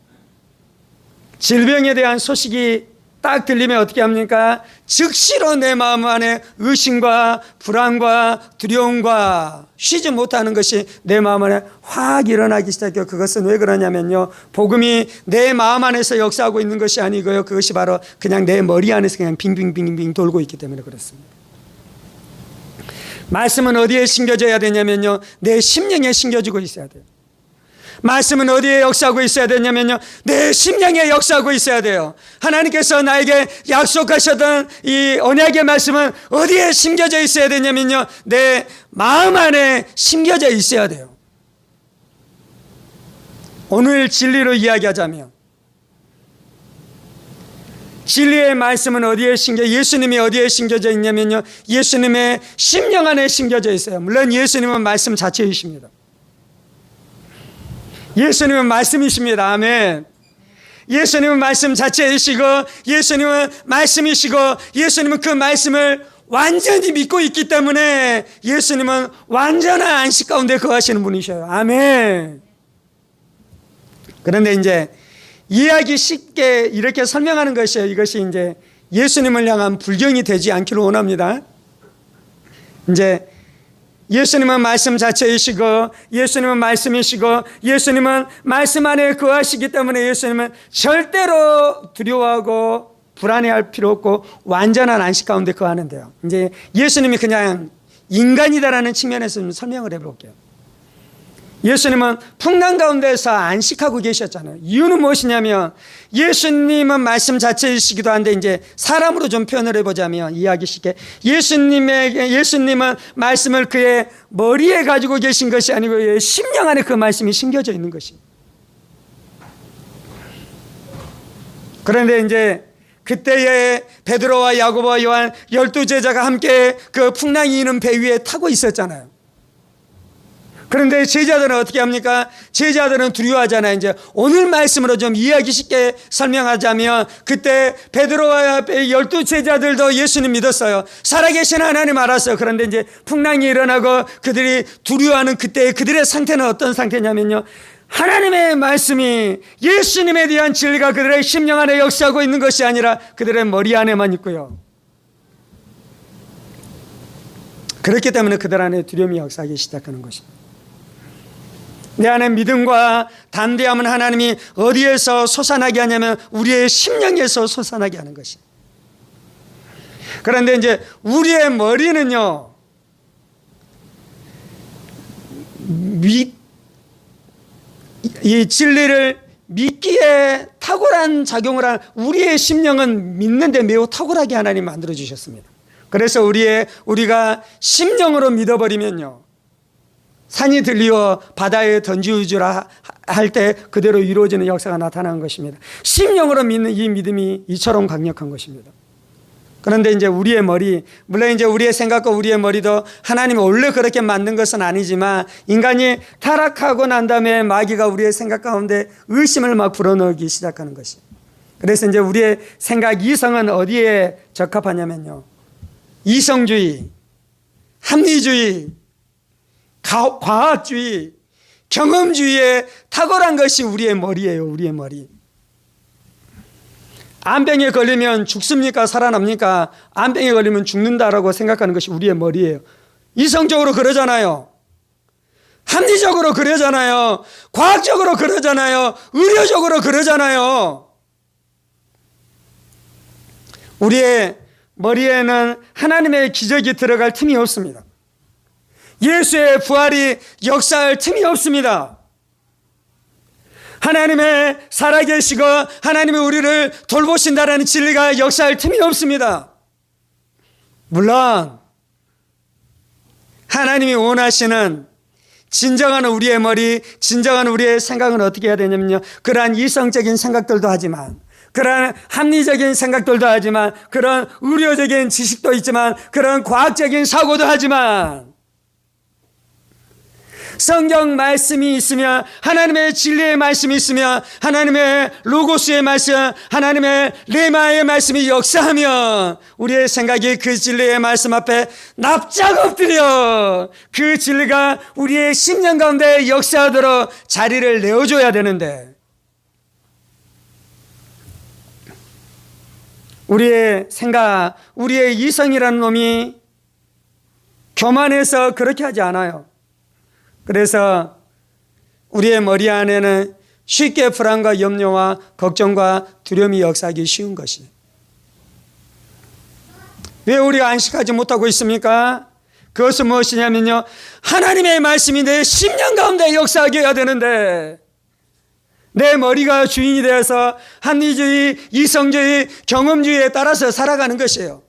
질병에 대한 소식이 딱 들리면 어떻게 합니까? 즉시로 내 마음 안에 의심과 불안과 두려움과 쉬지 못하는 것이 내 마음 안에 확 일어나기 시작해요. 그것은 왜 그러냐면요, 복음이 내 마음 안에서 역사하고 있는 것이 아니고요, 그것이 바로 그냥 내 머리 안에서 그냥 빙빙빙빙 돌고 있기 때문에 그렇습니다. 말씀은 어디에 심겨져야 되냐면요, 내 심령에 심겨지고 있어야 돼요. 말씀은 어디에 역사하고 있어야 되냐면요, 내 심령에 역사하고 있어야 돼요. 하나님께서 나에게 약속하셨던 이 언약의 말씀은 어디에 심겨져 있어야 되냐면요, 내 마음 안에 심겨져 있어야 돼요. 오늘 진리로 이야기하자면 진리의 말씀은 어디에 예수님이 어디에 심겨져 있냐면요, 예수님의 심령 안에 심겨져 있어요. 물론 예수님은 말씀 자체이십니다. 예수님은 말씀이십니다. 아멘. 예수님은 말씀 자체이시고 예수님은 말씀이시고 예수님은 그 말씀을 완전히 믿고 있기 때문에 예수님은 완전한 안식 가운데 거하시는 분이셔요. 아멘. 그런데 이제 이해하기 쉽게 이렇게 설명하는 것이에요. 이것이 이제 예수님을 향한 불경이 되지 않기를 원합니다. 이제 예수님은 말씀 자체이시고 예수님은 말씀이시고 예수님은 말씀 안에 거하시기 때문에 예수님은 절대로 두려워하고 불안해할 필요 없고 완전한 안식 가운데 거하는데요. 이제 예수님이 그냥 인간이다라는 측면에서 좀 설명을 해볼게요. 예수님은 풍랑 가운데서 안식하고 계셨잖아요. 이유는 무엇이냐면 예수님은 말씀 자체이시기도 한데 이제 사람으로 좀 표현을 해보자면 이해하기 쉽게 예수님은 말씀을 그의 머리에 가지고 계신 것이 아니고 그의 심령 안에 그 말씀이 심겨져 있는 것입니다. 그런데 이제 그때에 베드로와 야고보와 요한 12제자가 함께 그 풍랑이 이는 배 위에 타고 있었잖아요. 그런데 제자들은 어떻게 합니까? 제자들은 두려워하잖아요. 이제 오늘 말씀으로 좀 이해하기 쉽게 설명하자면 그때 베드로와 12제자들도 예수님 믿었어요. 살아계신 하나님 알았어요. 그런데 이제 풍랑이 일어나고 그들이 두려워하는 그때 그들의 상태는 어떤 상태냐면요, 하나님의 말씀이 예수님에 대한 진리가 그들의 심령 안에 역사하고 있는 것이 아니라 그들의 머리 안에만 있고요. 그렇기 때문에 그들 안에 두려움이 역사하기 시작하는 것입니다. 내 안에 믿음과 담대함은 하나님이 어디에서 솟아나게 하냐면 우리의 심령에서 솟아나게 하는 것입니다. 그런데 이제 우리의 머리는요, 이 진리를 믿기에 탁월한 작용을 한 우리의 심령은 믿는데 매우 탁월하게 하나님 만들어 주셨습니다. 그래서 우리가 심령으로 믿어버리면요, 산이 들리어 바다에 던지우주라 할 때 그대로 이루어지는 역사가 나타나는 것입니다. 심령으로 믿는 이 믿음이 이처럼 강력한 것입니다. 그런데 이제 우리의 머리, 물론 이제 우리의 생각과 우리의 머리도 하나님이 원래 그렇게 만든 것은 아니지만, 인간이 타락하고 난 다음에 마귀가 우리의 생각 가운데 의심을 막 불어넣기 시작하는 것이. 그래서 이제 우리의 생각 이성은 어디에 적합하냐면요, 이성주의, 합리주의, 과학주의, 경험주의에 탁월한 것이 우리의 머리예요. 우리의 머리. 암병에 걸리면 죽습니까? 살아납니까? 암병에 걸리면 죽는다라고 생각하는 것이 우리의 머리예요. 이성적으로 그러잖아요. 합리적으로 그러잖아요. 과학적으로 그러잖아요. 의료적으로 그러잖아요. 우리의 머리에는 하나님의 기적이 들어갈 틈이 없습니다. 예수의 부활이 역사할 틈이 없습니다. 하나님의 살아계시고 하나님이 우리를 돌보신다는 진리가 역사할 틈이 없습니다. 물론 하나님이 원하시는 진정한 우리의 머리, 진정한 우리의 생각은 어떻게 해야 되냐면요, 그러한 이성적인 생각들도 하지만, 그러한 합리적인 생각들도 하지만, 그런 의료적인 지식도 있지만, 그런 과학적인 사고도 하지만, 성경 말씀이 있으며, 하나님의 진리의 말씀이 있으며, 하나님의 로고스의 말씀, 하나님의 레마의 말씀이 역사하며, 우리의 생각이 그 진리의 말씀 앞에 납작 엎드려 그 진리가 우리의 심령 가운데 역사하도록 자리를 내어줘야 되는데, 우리의 생각, 우리의 이성이라는 놈이 교만해서 그렇게 하지 않아요. 그래서 우리의 머리 안에는 쉽게 불안과 염려와 걱정과 두려움이 역사하기 쉬운 것이에요. 왜 우리가 안식하지 못하고 있습니까? 그것은 무엇이냐면요, 하나님의 말씀이 내 심령 가운데 역사하게 해야 되는데, 내 머리가 주인이 되어서 합리주의, 이성주의, 경험주의에 따라서 살아가는 것이에요.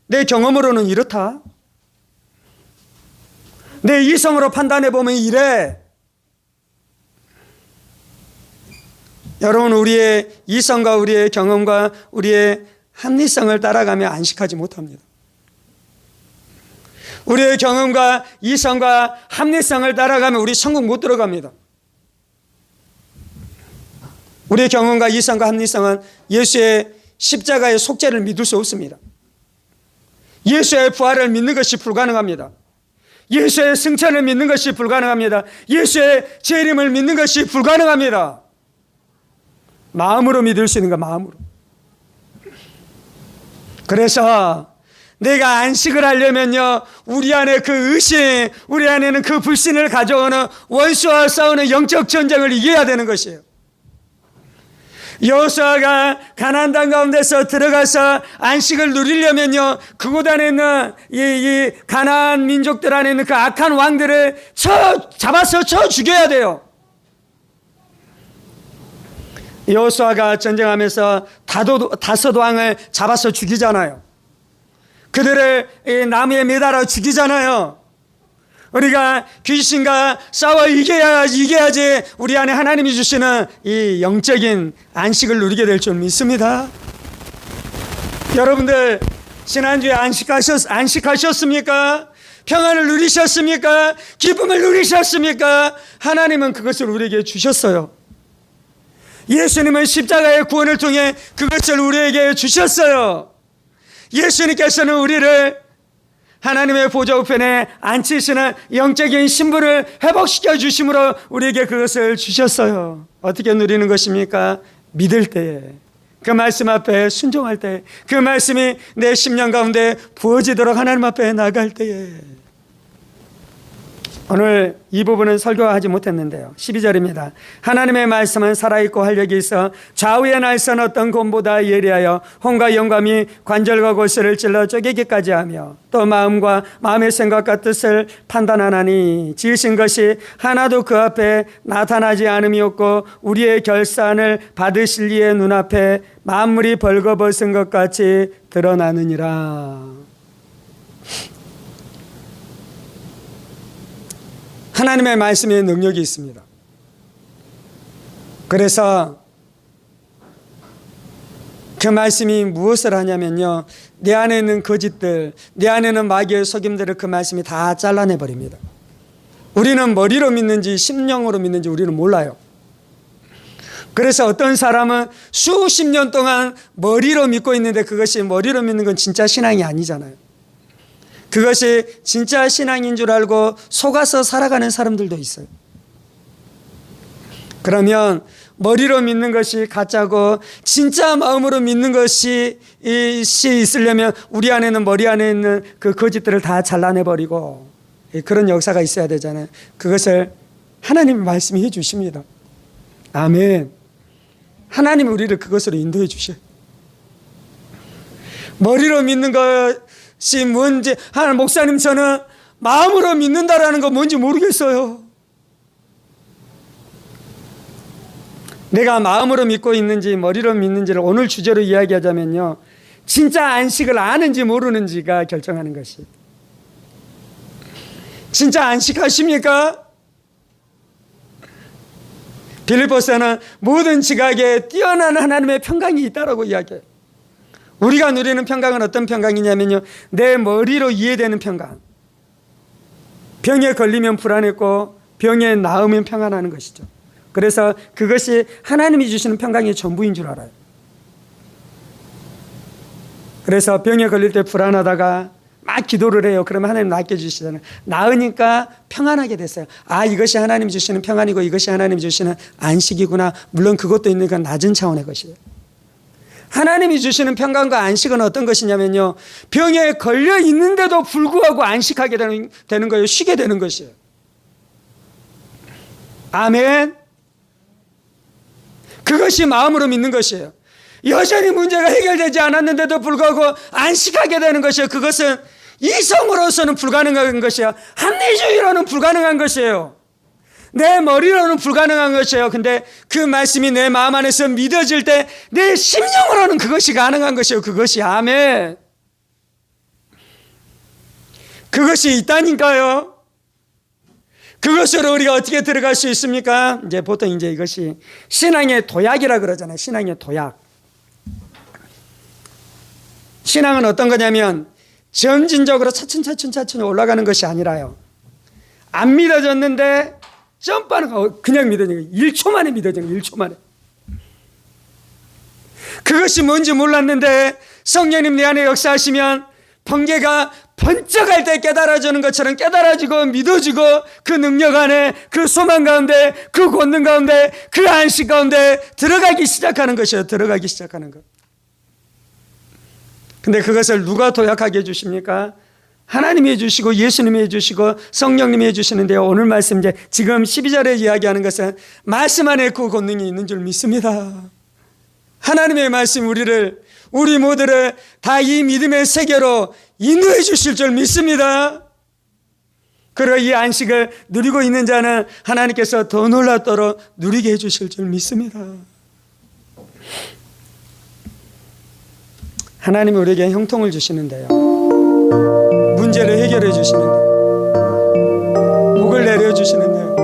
내 경험으로는 이렇다, 내 이성으로 판단해 보면 이래. 여러분, 우리의 이성과 우리의 경험과 우리의 합리성을 따라가며 안식하지 못합니다. 우리의 경험과 이성과 합리성을 따라가면 우리 천국 못 들어갑니다. 우리의 경험과 이성과 합리성은 예수의 십자가의 속죄를 믿을 수 없습니다. 예수의 부활을 믿는 것이 불가능합니다. 예수의 승천을 믿는 것이 불가능합니다. 예수의 재림을 믿는 것이 불가능합니다. 마음으로 믿을 수 있는 거, 마음으로. 그래서 내가 안식을 하려면요, 우리 안에 그 의심, 우리 안에는 그 불신을 가져오는 원수와 싸우는 영적 전쟁을 이겨야 되는 것이에요. 여호수아가 가나안 땅 가운데서 들어가서 안식을 누리려면요, 그곳 안에 있는 이 가나안 민족들 안에 있는 그 악한 왕들을 잡아서 쳐 죽여야 돼요. 여호수아가 전쟁하면서 다섯 왕을 잡아서 죽이잖아요. 그들을 나무에 매달아 죽이잖아요. 우리가 귀신과 싸워 이겨야지 우리 안에 하나님이 주시는 이 영적인 안식을 누리게 될 줄 믿습니다. 여러분들, 지난주에 안식하셨습니까? 평안을 누리셨습니까? 기쁨을 누리셨습니까? 하나님은 그것을 우리에게 주셨어요. 예수님은 십자가의 구원을 통해 그것을 우리에게 주셨어요. 예수님께서는 우리를 하나님의 보좌 우편에 앉히시는 영적인 신분을 회복시켜 주심으로 우리에게 그것을 주셨어요. 어떻게 누리는 것입니까? 믿을 때에, 그 말씀 앞에 순종할 때, 그 말씀이 내 심령 가운데 부어지도록 하나님 앞에 나갈 때에. 오늘 이 부분은 설교하지 못했는데요. 12절입니다. 하나님의 말씀은 살아있고 활력이 있어 좌우의 날선 어떤 곰보다 예리하여 혼과 영감이 관절과 골수를 찔러 쪼개기까지 하며 또 마음과 마음의 생각과 뜻을 판단하나니 지으신 것이 하나도 그 앞에 나타나지 않음이 없고 우리의 결산을 받으실 이의 눈앞에 만물이 벌거벗은 것 같이 드러나느니라. 하나님의 말씀에 능력이 있습니다. 그래서 그 말씀이 무엇을 하냐면요, 내 안에 있는 거짓들, 내 안에 있는 마귀의 속임들을 그 말씀이 다 잘라내버립니다. 우리는 머리로 믿는지 심령으로 믿는지 우리는 몰라요. 그래서 어떤 사람은 수십 년 동안 머리로 믿고 있는데 그것이 머리로 믿는 건 진짜 신앙이 아니잖아요. 그것이 진짜 신앙인 줄 알고 속아서 살아가는 사람들도 있어요. 그러면 머리로 믿는 것이 가짜고 진짜 마음으로 믿는 것이 있으려면 우리 안에는 머리 안에 있는 그 거짓들을 다 잘라내버리고 그런 역사가 있어야 되잖아요. 그것을 하나님의 말씀이 해주십니다. 아멘. 하나님이 우리를 그것으로 인도해 주셔요. 머리로 믿는 것이 뭔지, 하나님 목사님 저는 마음으로 믿는다라는 거 뭔지 모르겠어요. 내가 마음으로 믿고 있는지 머리로 믿는지를 오늘 주제로 이야기하자면요, 진짜 안식을 아는지 모르는지가 결정하는 것이에요. 진짜 안식하십니까? 빌립보서는 모든 지각에 뛰어난 하나님의 평강이 있다라고 이야기해요. 우리가 누리는 평강은 어떤 평강이냐면요, 내 머리로 이해되는 평강. 병에 걸리면 불안했고 병에 나으면 평안하는 것이죠. 그래서 그것이 하나님이 주시는 평강의 전부인 줄 알아요. 그래서 병에 걸릴 때 불안하다가 막 기도를 해요. 그러면 하나님 낫게 주시잖아요. 나으니까 평안하게 됐어요. 아, 이것이 하나님이 주시는 평안이고 이것이 하나님이 주시는 안식이구나. 물론 그것도 있는 건 낮은 차원의 것이에요. 하나님이 주시는 평강과 안식은 어떤 것이냐면요, 병에 걸려 있는데도 불구하고 안식하게 되는 거예요. 쉬게 되는 것이에요. 아멘. 그것이 마음으로 믿는 것이에요. 여전히 문제가 해결되지 않았는데도 불구하고 안식하게 되는 것이에요. 그것은 이성으로서는 불가능한 것이에요. 합리주의로는 불가능한 것이에요. 내 머리로는 불가능한 것이에요. 근데 그 말씀이 내 마음 안에서 믿어질 때 내 심령으로는 그것이 가능한 것이에요. 그것이 아멘. 그것이 있다니까요. 그것으로 우리가 어떻게 들어갈 수 있습니까? 이제 보통 이것이 신앙의 도약이라 그러잖아요. 신앙의 도약. 신앙은 어떤 거냐면 점진적으로 차츰 올라가는 것이 아니라요, 안 믿어졌는데 점프하는 거, 그냥 믿어지는 거, 1초 만에 믿어지는 거, 1초 만에. 그것이 뭔지 몰랐는데 성령님 내 안에 역사하시면 번개가 번쩍할 때 깨달아지는 것처럼 깨달아지고 믿어지고 그 능력 안에, 그 소망 가운데, 그 권능 가운데, 그 안식 가운데 들어가기 시작하는 것이에요. 들어가기 시작하는 것. 근데 그것을 누가 도약하게 해주십니까? 하나님이 해주시고 예수님이 해주시고 성령님이 해주시는데요, 오늘 말씀 지금 12절에 이야기하는 것은 말씀 안에 그 권능이 있는 줄 믿습니다. 하나님의 말씀 우리 모두를 다 이 믿음의 세계로 인도해 주실 줄 믿습니다. 그리고 이 안식을 누리고 있는 자는 하나님께서 더 놀랍도록 누리게 해 주실 줄 믿습니다. 하나님이 우리에게 형통을 주시는데요, 문제를 해결해 주시는데요, 복을 내려주시는데요,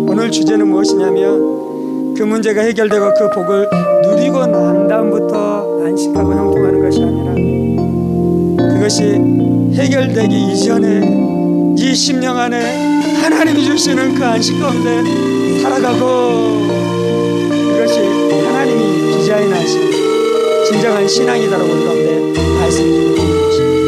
오늘 주제는 무엇이냐면 그 문제가 해결되고 그 복을 누리고 난 다음부터 안식하고 형통하는 것이 아니라 그것이 해결되기 이전에 이 심령 안에 하나님이 주시는 그 안식 가운데 살아가고, 그것이 하나님이 디자인하신 진정한 신앙이다라고 우리 가운데 말씀해 주고 계십니다.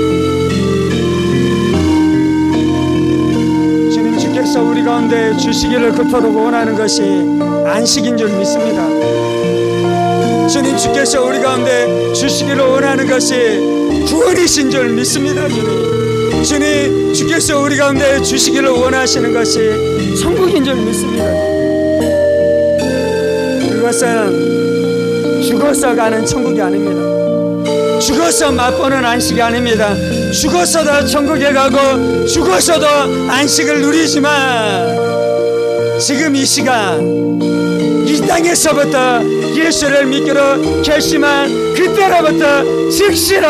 주님, 주께서 우리 가운데 주시기를 그토록 원하는 것이 안식인 줄 믿습니다. 주님, 주께서 우리 가운데 주시기를 원하는 것이 구원이신 줄 믿습니다. 주님, 주님, 주께서 우리 가운데 주시기를 원하시는 것이 천국인 줄 믿습니다. 그것은 죽어서 가는 천국이 아닙니다. 죽어서 맛보는 안식이 아닙니다. 죽어서도 천국에 가고 죽어서도 안식을 누리지만 지금 이 시간 이 땅에서부터 예수를 믿기로 결심한 그때로부터 즉시로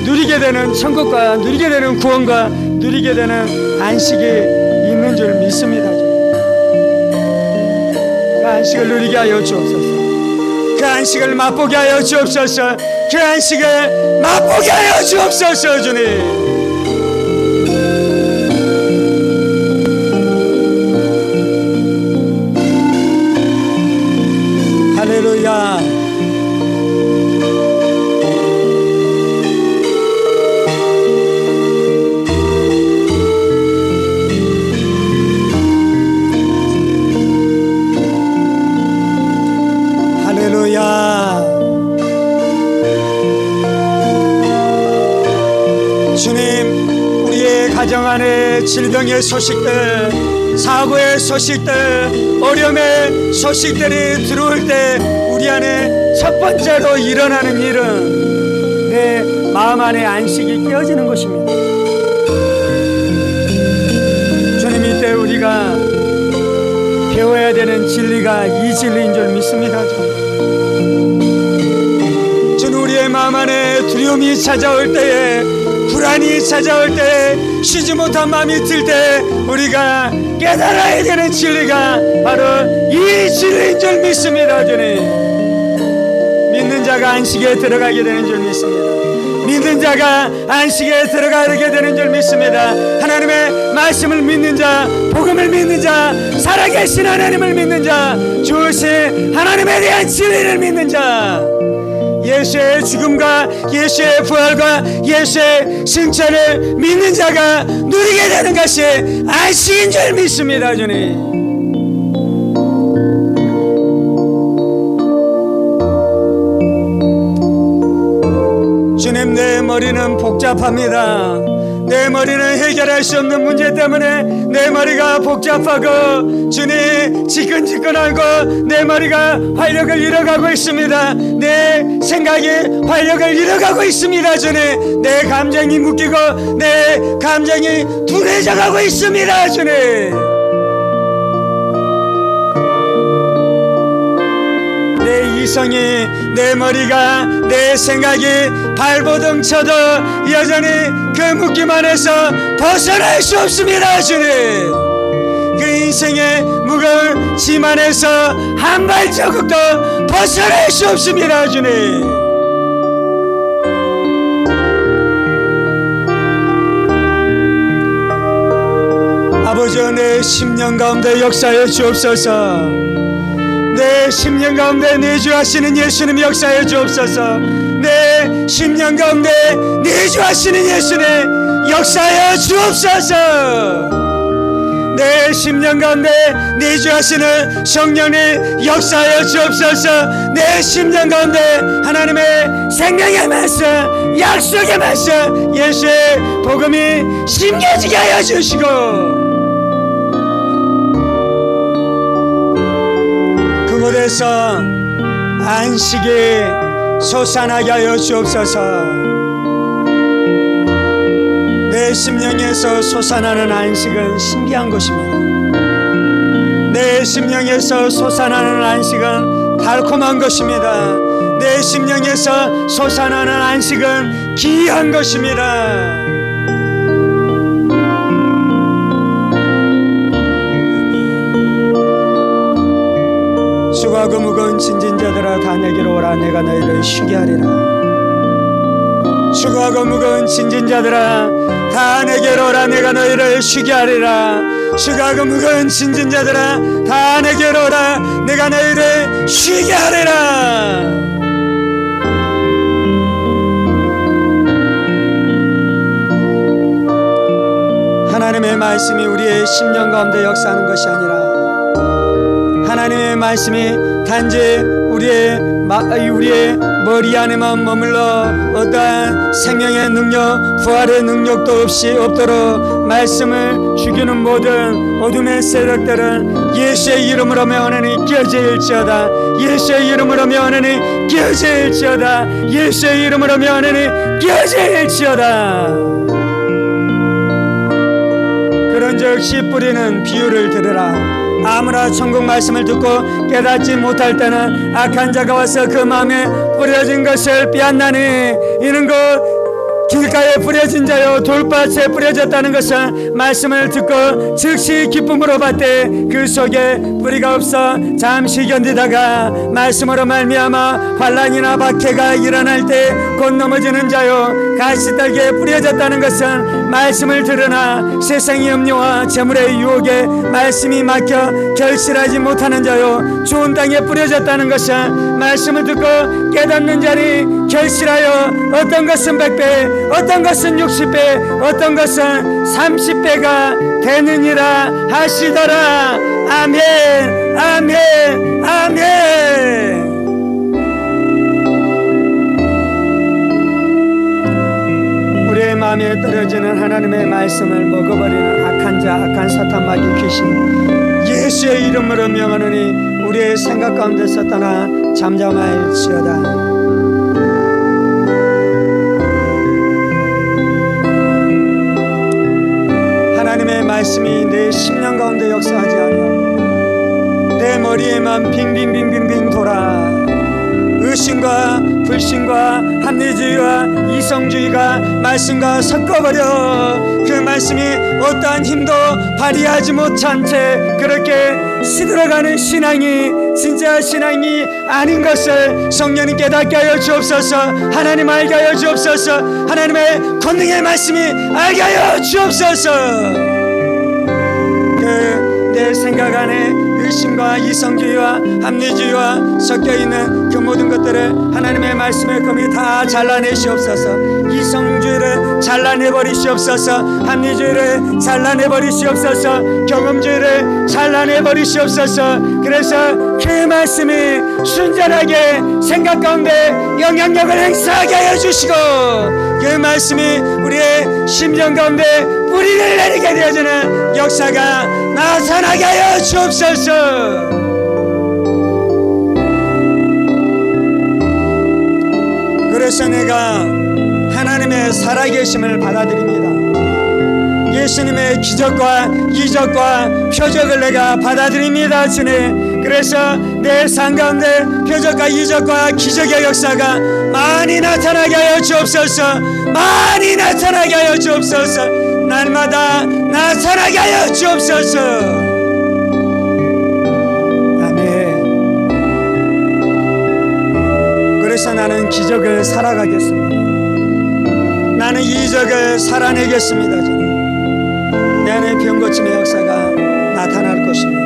누리게 되는 천국과 누리게 되는 구원과 누리게 되는 안식이 있는 줄 믿습니다. 그 안식을 누리게 하여 주옵소서. 그 안식을 맛보게 하여 주옵소서. 그 안식을 맛보게 하여 주옵소서. 주님, 할렐루야. 할렐루야. 주님, 우리의 가정 안에 질병의 소식들, 사고의 소식들, 어려움의 소식들이 들어올 때 우리 안에 첫 번째로 일어나는 일은 내 마음 안에 안식이 깨어지는 것입니다. 주님, 이때 우리가 배워야 되는 진리가 이 진리인 줄 믿습니다. 주님, 우리의 마음 안에 두려움이 찾아올 때에, 불안이 찾아올 때에, 쉬지 못한 마음이 들 때 우리가 깨달아야 되는 진리가 바로 이 진리인 줄 믿습니다. 주님, 믿는 자가 안식에 들어가게 되는 줄 믿습니다. 믿는 자가 안식에 들어가게 되는 줄 믿습니다. 하나님의 말씀을 믿는 자, 복음을 믿는 자, 살아계신 하나님을 믿는 자, 주신 하나님에 대한 진리를 믿는 자, 예수의 죽음과 예수의 부활과 예수의 승천을 믿는 자가 누리게 되는 것이 안식인 줄 믿습니다. 주님, 주님, 내 머리는 복잡합니다. 내 머리는 해결할 수 없는 문제 때문에 내 머리가 복잡하고, 주님, 지끈지끈하고 내 머리가 활력을 잃어가고 있습니다. 내 생각이 활력을 잃어가고 있습니다. 주님, 내 감정이 묶이고 내 감정이 둔해져 가고 있습니다. 주님, 내 이성이, 내 머리가, 내 생각이 발버둥 쳐도 여전히 그 묶임 안에서 벗어날 수 없습니다. 주님, 그 인생의 무거운 짐 안에서 한 발자국도 벗어날 수 없습니다. 주님, 아버지, 내 심령 가운데 역사해 주옵소서. 내 심령 가운데 내주하시는 예수님 역사해 주옵소서. 내 심령 가운데 내주하시는 예수님 역사해 주옵소서. 내 심령 가운데 내주하시는 성령님 역사해 주옵소서. 내 심령 가운데 하나님의 생명의 말씀, 약속의 말씀, 예수의 복음이 심겨지게 하여 주시고, 그곳에서 안식이 솟아나게 하여 주옵소서. 내 심령에서 솟아나는 안식은 신비한 것입니다. 내 심령에서 솟아나는 안식은 달콤한 것입니다. 내 심령에서 솟아나는 안식은 귀한 것입니다. 수고하고 무거운 짐진 자들아 다 내게로 오라. 내가 너희를 쉬게 하리라. 수고하고 무거운 짐진 자들아 다 내게로 오라. 내가 너희를 쉬게 하리라. 수고하고 무거운 짐진 자들아 다 내게로 오라. 내가 너희를 쉬게 하리라. 하나님의 말씀이 우리의 심령 가운데 역사하는 것이 아니라, 하나님의 말씀이 단지 우리의 우리의 머리 안에만 머물러 어떠한 생명의 능력, 부활의 능력도 없이 없도록 말씀을 죽이는 모든 어둠의 세력들은 예수의 이름으로 명하노니 깨어질지어다. 예수의 이름으로 명하노니 깨어질지어다. 예수의 이름으로 명하노니 깨어질지어다. 그런즉 씨 뿌리는 비유를 들으라. 아무나 천국 말씀을 듣고 깨닫지 못할 때는 악한 자가 와서 그 마음에 뿌려진 것을 빼앗나니 이는 곧 길가에 뿌려진 자요 돌밭에 뿌려졌다는 것은 말씀을 듣고 즉시 기쁨으로 받되 그 속에 뿌리가 없어 잠시 견디다가 말씀으로 말미암아 환난이나 박해가 일어날 때 곧 넘어지는 자요 가시떨기에 뿌려졌다는 것은 말씀을 들으나 세상의 염려와 재물의 유혹에 말씀이 막혀 결실하지 못하는 자요 좋은 땅에 뿌려졌다는 것은 말씀을 듣고 깨닫는 자니 결실하여 어떤 것은 100배 어떤 것은 60배 어떤 것은 30배가 되느니라 하시더라. 아멘 아멘 아멘. 우리의 마음에 떨어지는 하나님의 말씀을 먹어버리는 악한 자 악한 사탄 마귀 귀신 예수의 이름으로 명하노니 우리의 생각 가운데서 떠나 잠잠할지어다. 하나님의 말씀이 내 심령 가운데 역사하지 않아 내 머리에만 빙빙빙빙빙 돌아 의심과 불신과 합리주의와 이성주의가 말씀과 섞어버려 그 말씀이 어떠한 힘도 발휘하지 못한 채 그렇게 시들어가는 신앙이 진짜 신앙이 아닌 것을 성령이 깨닫게 하여 주옵소서. 하나님 알게 하여 주옵소서. 하나님의 권능의 말씀이 알게 하여 주옵소서. 내 생각 안에 의심과 이성주의와 합리주의와 섞여있는 그 모든 것들을 하나님의 말씀에 금이 다 잘라내시옵소서. 이성주의를 잘라내버리시옵소서. 합리주의를 잘라내버리시옵소서. 경험주의를 잘라내버리시옵소서. 그래서 그 말씀이 순전하게 생각 가운데 영향력을 행사하게 하여 주시고 그 말씀이 우리의 심령 가운데 뿌리를 내리게 되어지는 역사가 나타나게 하여 주옵소서. 그래서 내가 하나님의 살아계심을 받아들입니다. 예수님의 기적과 이적과 표적을 내가 받아들입니다. 주님, 그래서 내 삶 가운데 표적과 이적과 기적의 역사가 많이 나타나게 하여 주옵소서. 많이 나타나게 하여 주옵소서. 날마다 나타나게 하여 주옵소서. 아멘. 그래서 나는 기적을 살아가겠습니다. 나는 이적을 살아내겠습니다. 주님. 내 안에 병고침의 역사가 나타날 것입니다.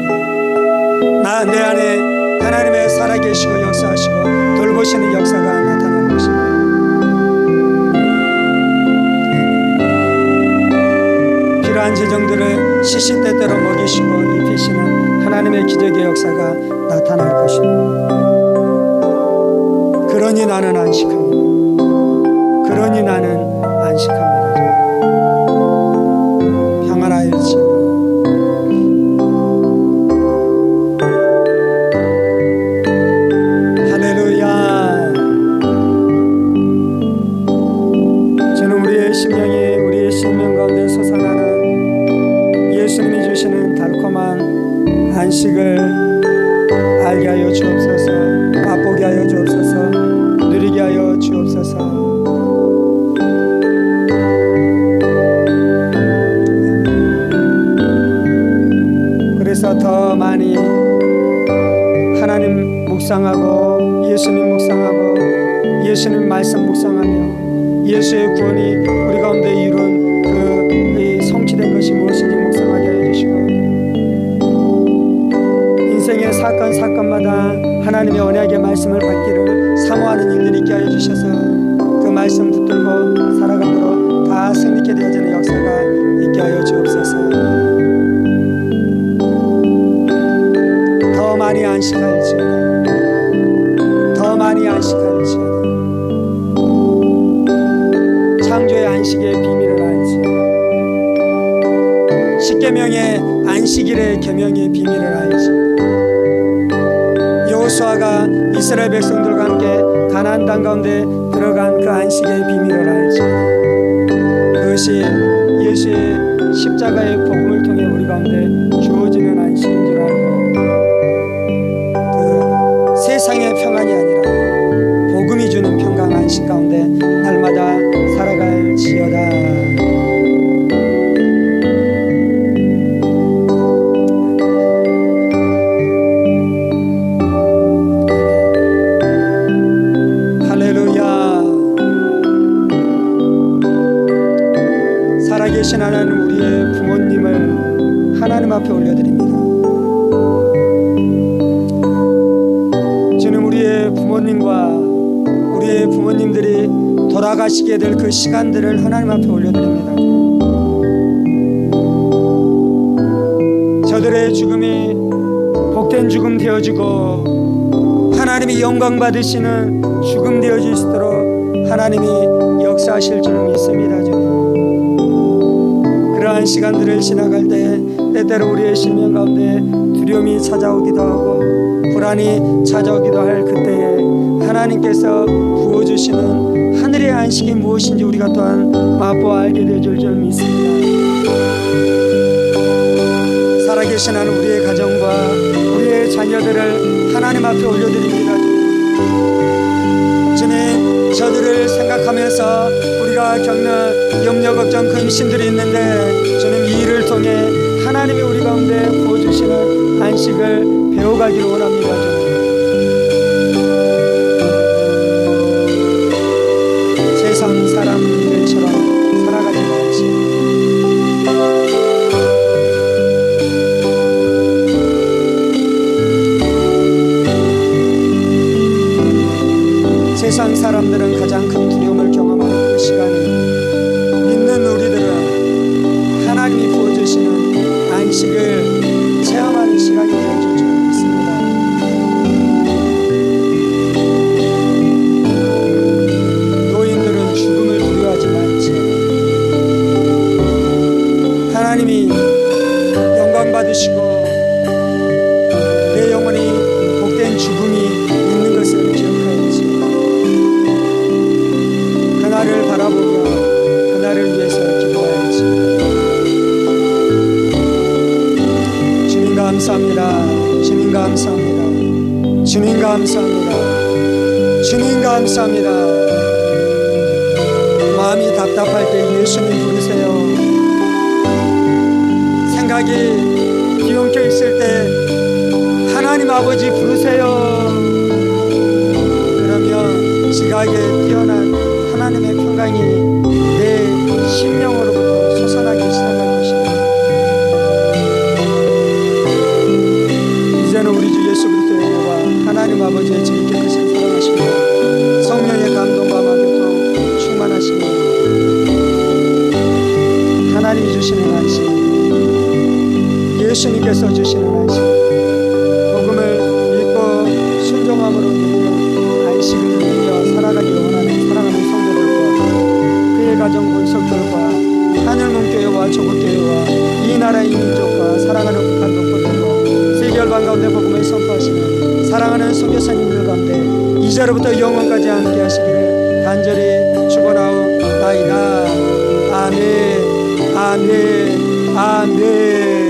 내 안에 하나님의 살아계시고 역사하시고 돌보시는 역사가 나타날 것입니다. 필요한 재정들을 시시때때로 먹이시고 입히시는 하나님의 기적의 역사가 나타날 것입니다. 그러니 나는 안식합니다. 그러니 나는 안식합니다. 평안하일지어다. 할렐루야. 저는 우리의 심령이 우리의 심령 가운데 솟아나는 예수님이 주시는 달콤한 안식을 알게 하여 주옵소서. 맛보게 하여 주옵소서. 누리게 하여 주옵소서. 그래서 더 많이 하나님 묵상하고 예수님 묵상하고 예수님 말씀 묵상하며 예수의 구원이 우리 가운데 이룬 그 성취된 것이 무엇인지 묵상하게 해주시고 인생의 사건마다 하나님의 언약의 말씀을 받기를 사모하는 일들이 있게 하여 주셔서 그 말씀 붙들고 살아감으로 다 승리케 되어지는 역사가 있게 하여 주옵소서. 더 많이 안식할지어다. 더 많이 안식할지어다. 창조의 안식의 비밀을 알지어다. 십계명의 안식일의 계명의 비밀을 알지어다. 여호수아가 이스라엘 백성들과 함께 가나안 땅 가운데 들어간 그 안식의 비밀을 알지어다. 그것이 예수의 십자가의 복음을 통해 우리 가운데 주어지는 안식인 줄 알고 그 세상의 평안이 아니라 복음이 주는 평강 안식 가운데 날마다 살아갈지어다. 살아계신 하나님, 우리의 부모님을 하나님 앞에 올려드립니다. 주님, 우리의 부모님과 우리의 부모님들이 돌아가시게 될 그 시간들을 하나님 앞에 올려드립니다. 저들의 죽음이 복된 죽음 되어지고 하나님이 영광 받으시는 죽음 되어질 수 있도록 하나님이 역사하실 줄 믿습니다. 주님, 그러한 시간들을 지나갈 때 때때로 우리의 심령 가운데 두려움이 찾아오기도 하고 불안이 찾아오기도 할 그때에 하나님께서 부어주시는 하늘의 안식이 무엇인지 우리가 또한 맛보아 알게 되어줄 줄 믿습니다. 살아계신 하나님, 우리의 가정과 우리의 자녀들을 하나님 앞에 올려드립니다. 주님, 저들을 생각하면서 우리가 겪는 염려, 걱정, 근심들이 있는데 주님, 이 일을 통해 하나님이 우리 가운데 부어주시는 안식을 배워가기를 원합니다. 주님, 세상 사람들처럼 살아가지 말지. 세상 사람들은 가장 큰 두려움을 경험하는 그 시간이 믿는 우리들은 하나님이 부어주시는 안식을 체험하는 시간이 되어질 줄 믿습니다. 노인들은 죽음을 두려워하지 말지. 하나님이 영광 받으시고 내 영혼이 복된 죽음이 있는 것을 기억하였지. 그날을 바라보며 그날을 위해서 기도하였지. 주님 감사합니다. 주님 감사합니다. 주님 감사합니다. 주님 감사합니다. 마음이 답답할 때 예수님 부르세요. 생각이 뒤엉켜 있을 때 하나님 아버지 부르세요. 그러면 지각에 뛰어난 하나님의 평강이 내 심령으로부터 솟아나기 시작할 것입니다. 이제는 우리 주 예수 그리스도의 은혜와 하나님 아버지의 지극히 크신 사랑하시며 성령의 감동과 교통 충만하시며 하나님이 주시는 안식, 예수님께서 주시는 안식, 복음을 믿고 순종함으로 누리는 안식을 누리며 살아가기를 원하는 사랑하는 성도들과 그의 가정 본속들과 하늘문교회와 조국교회와 이 나라의 민족과 사랑하는 북한 동포들과 세계열방 가운데 복음을 선포하시는 사랑하는 선교사님들 가운데 이제로부터 영원까지 함께 하시기를 간절히 축원하옵나이다. 아멘, 아멘, 아멘.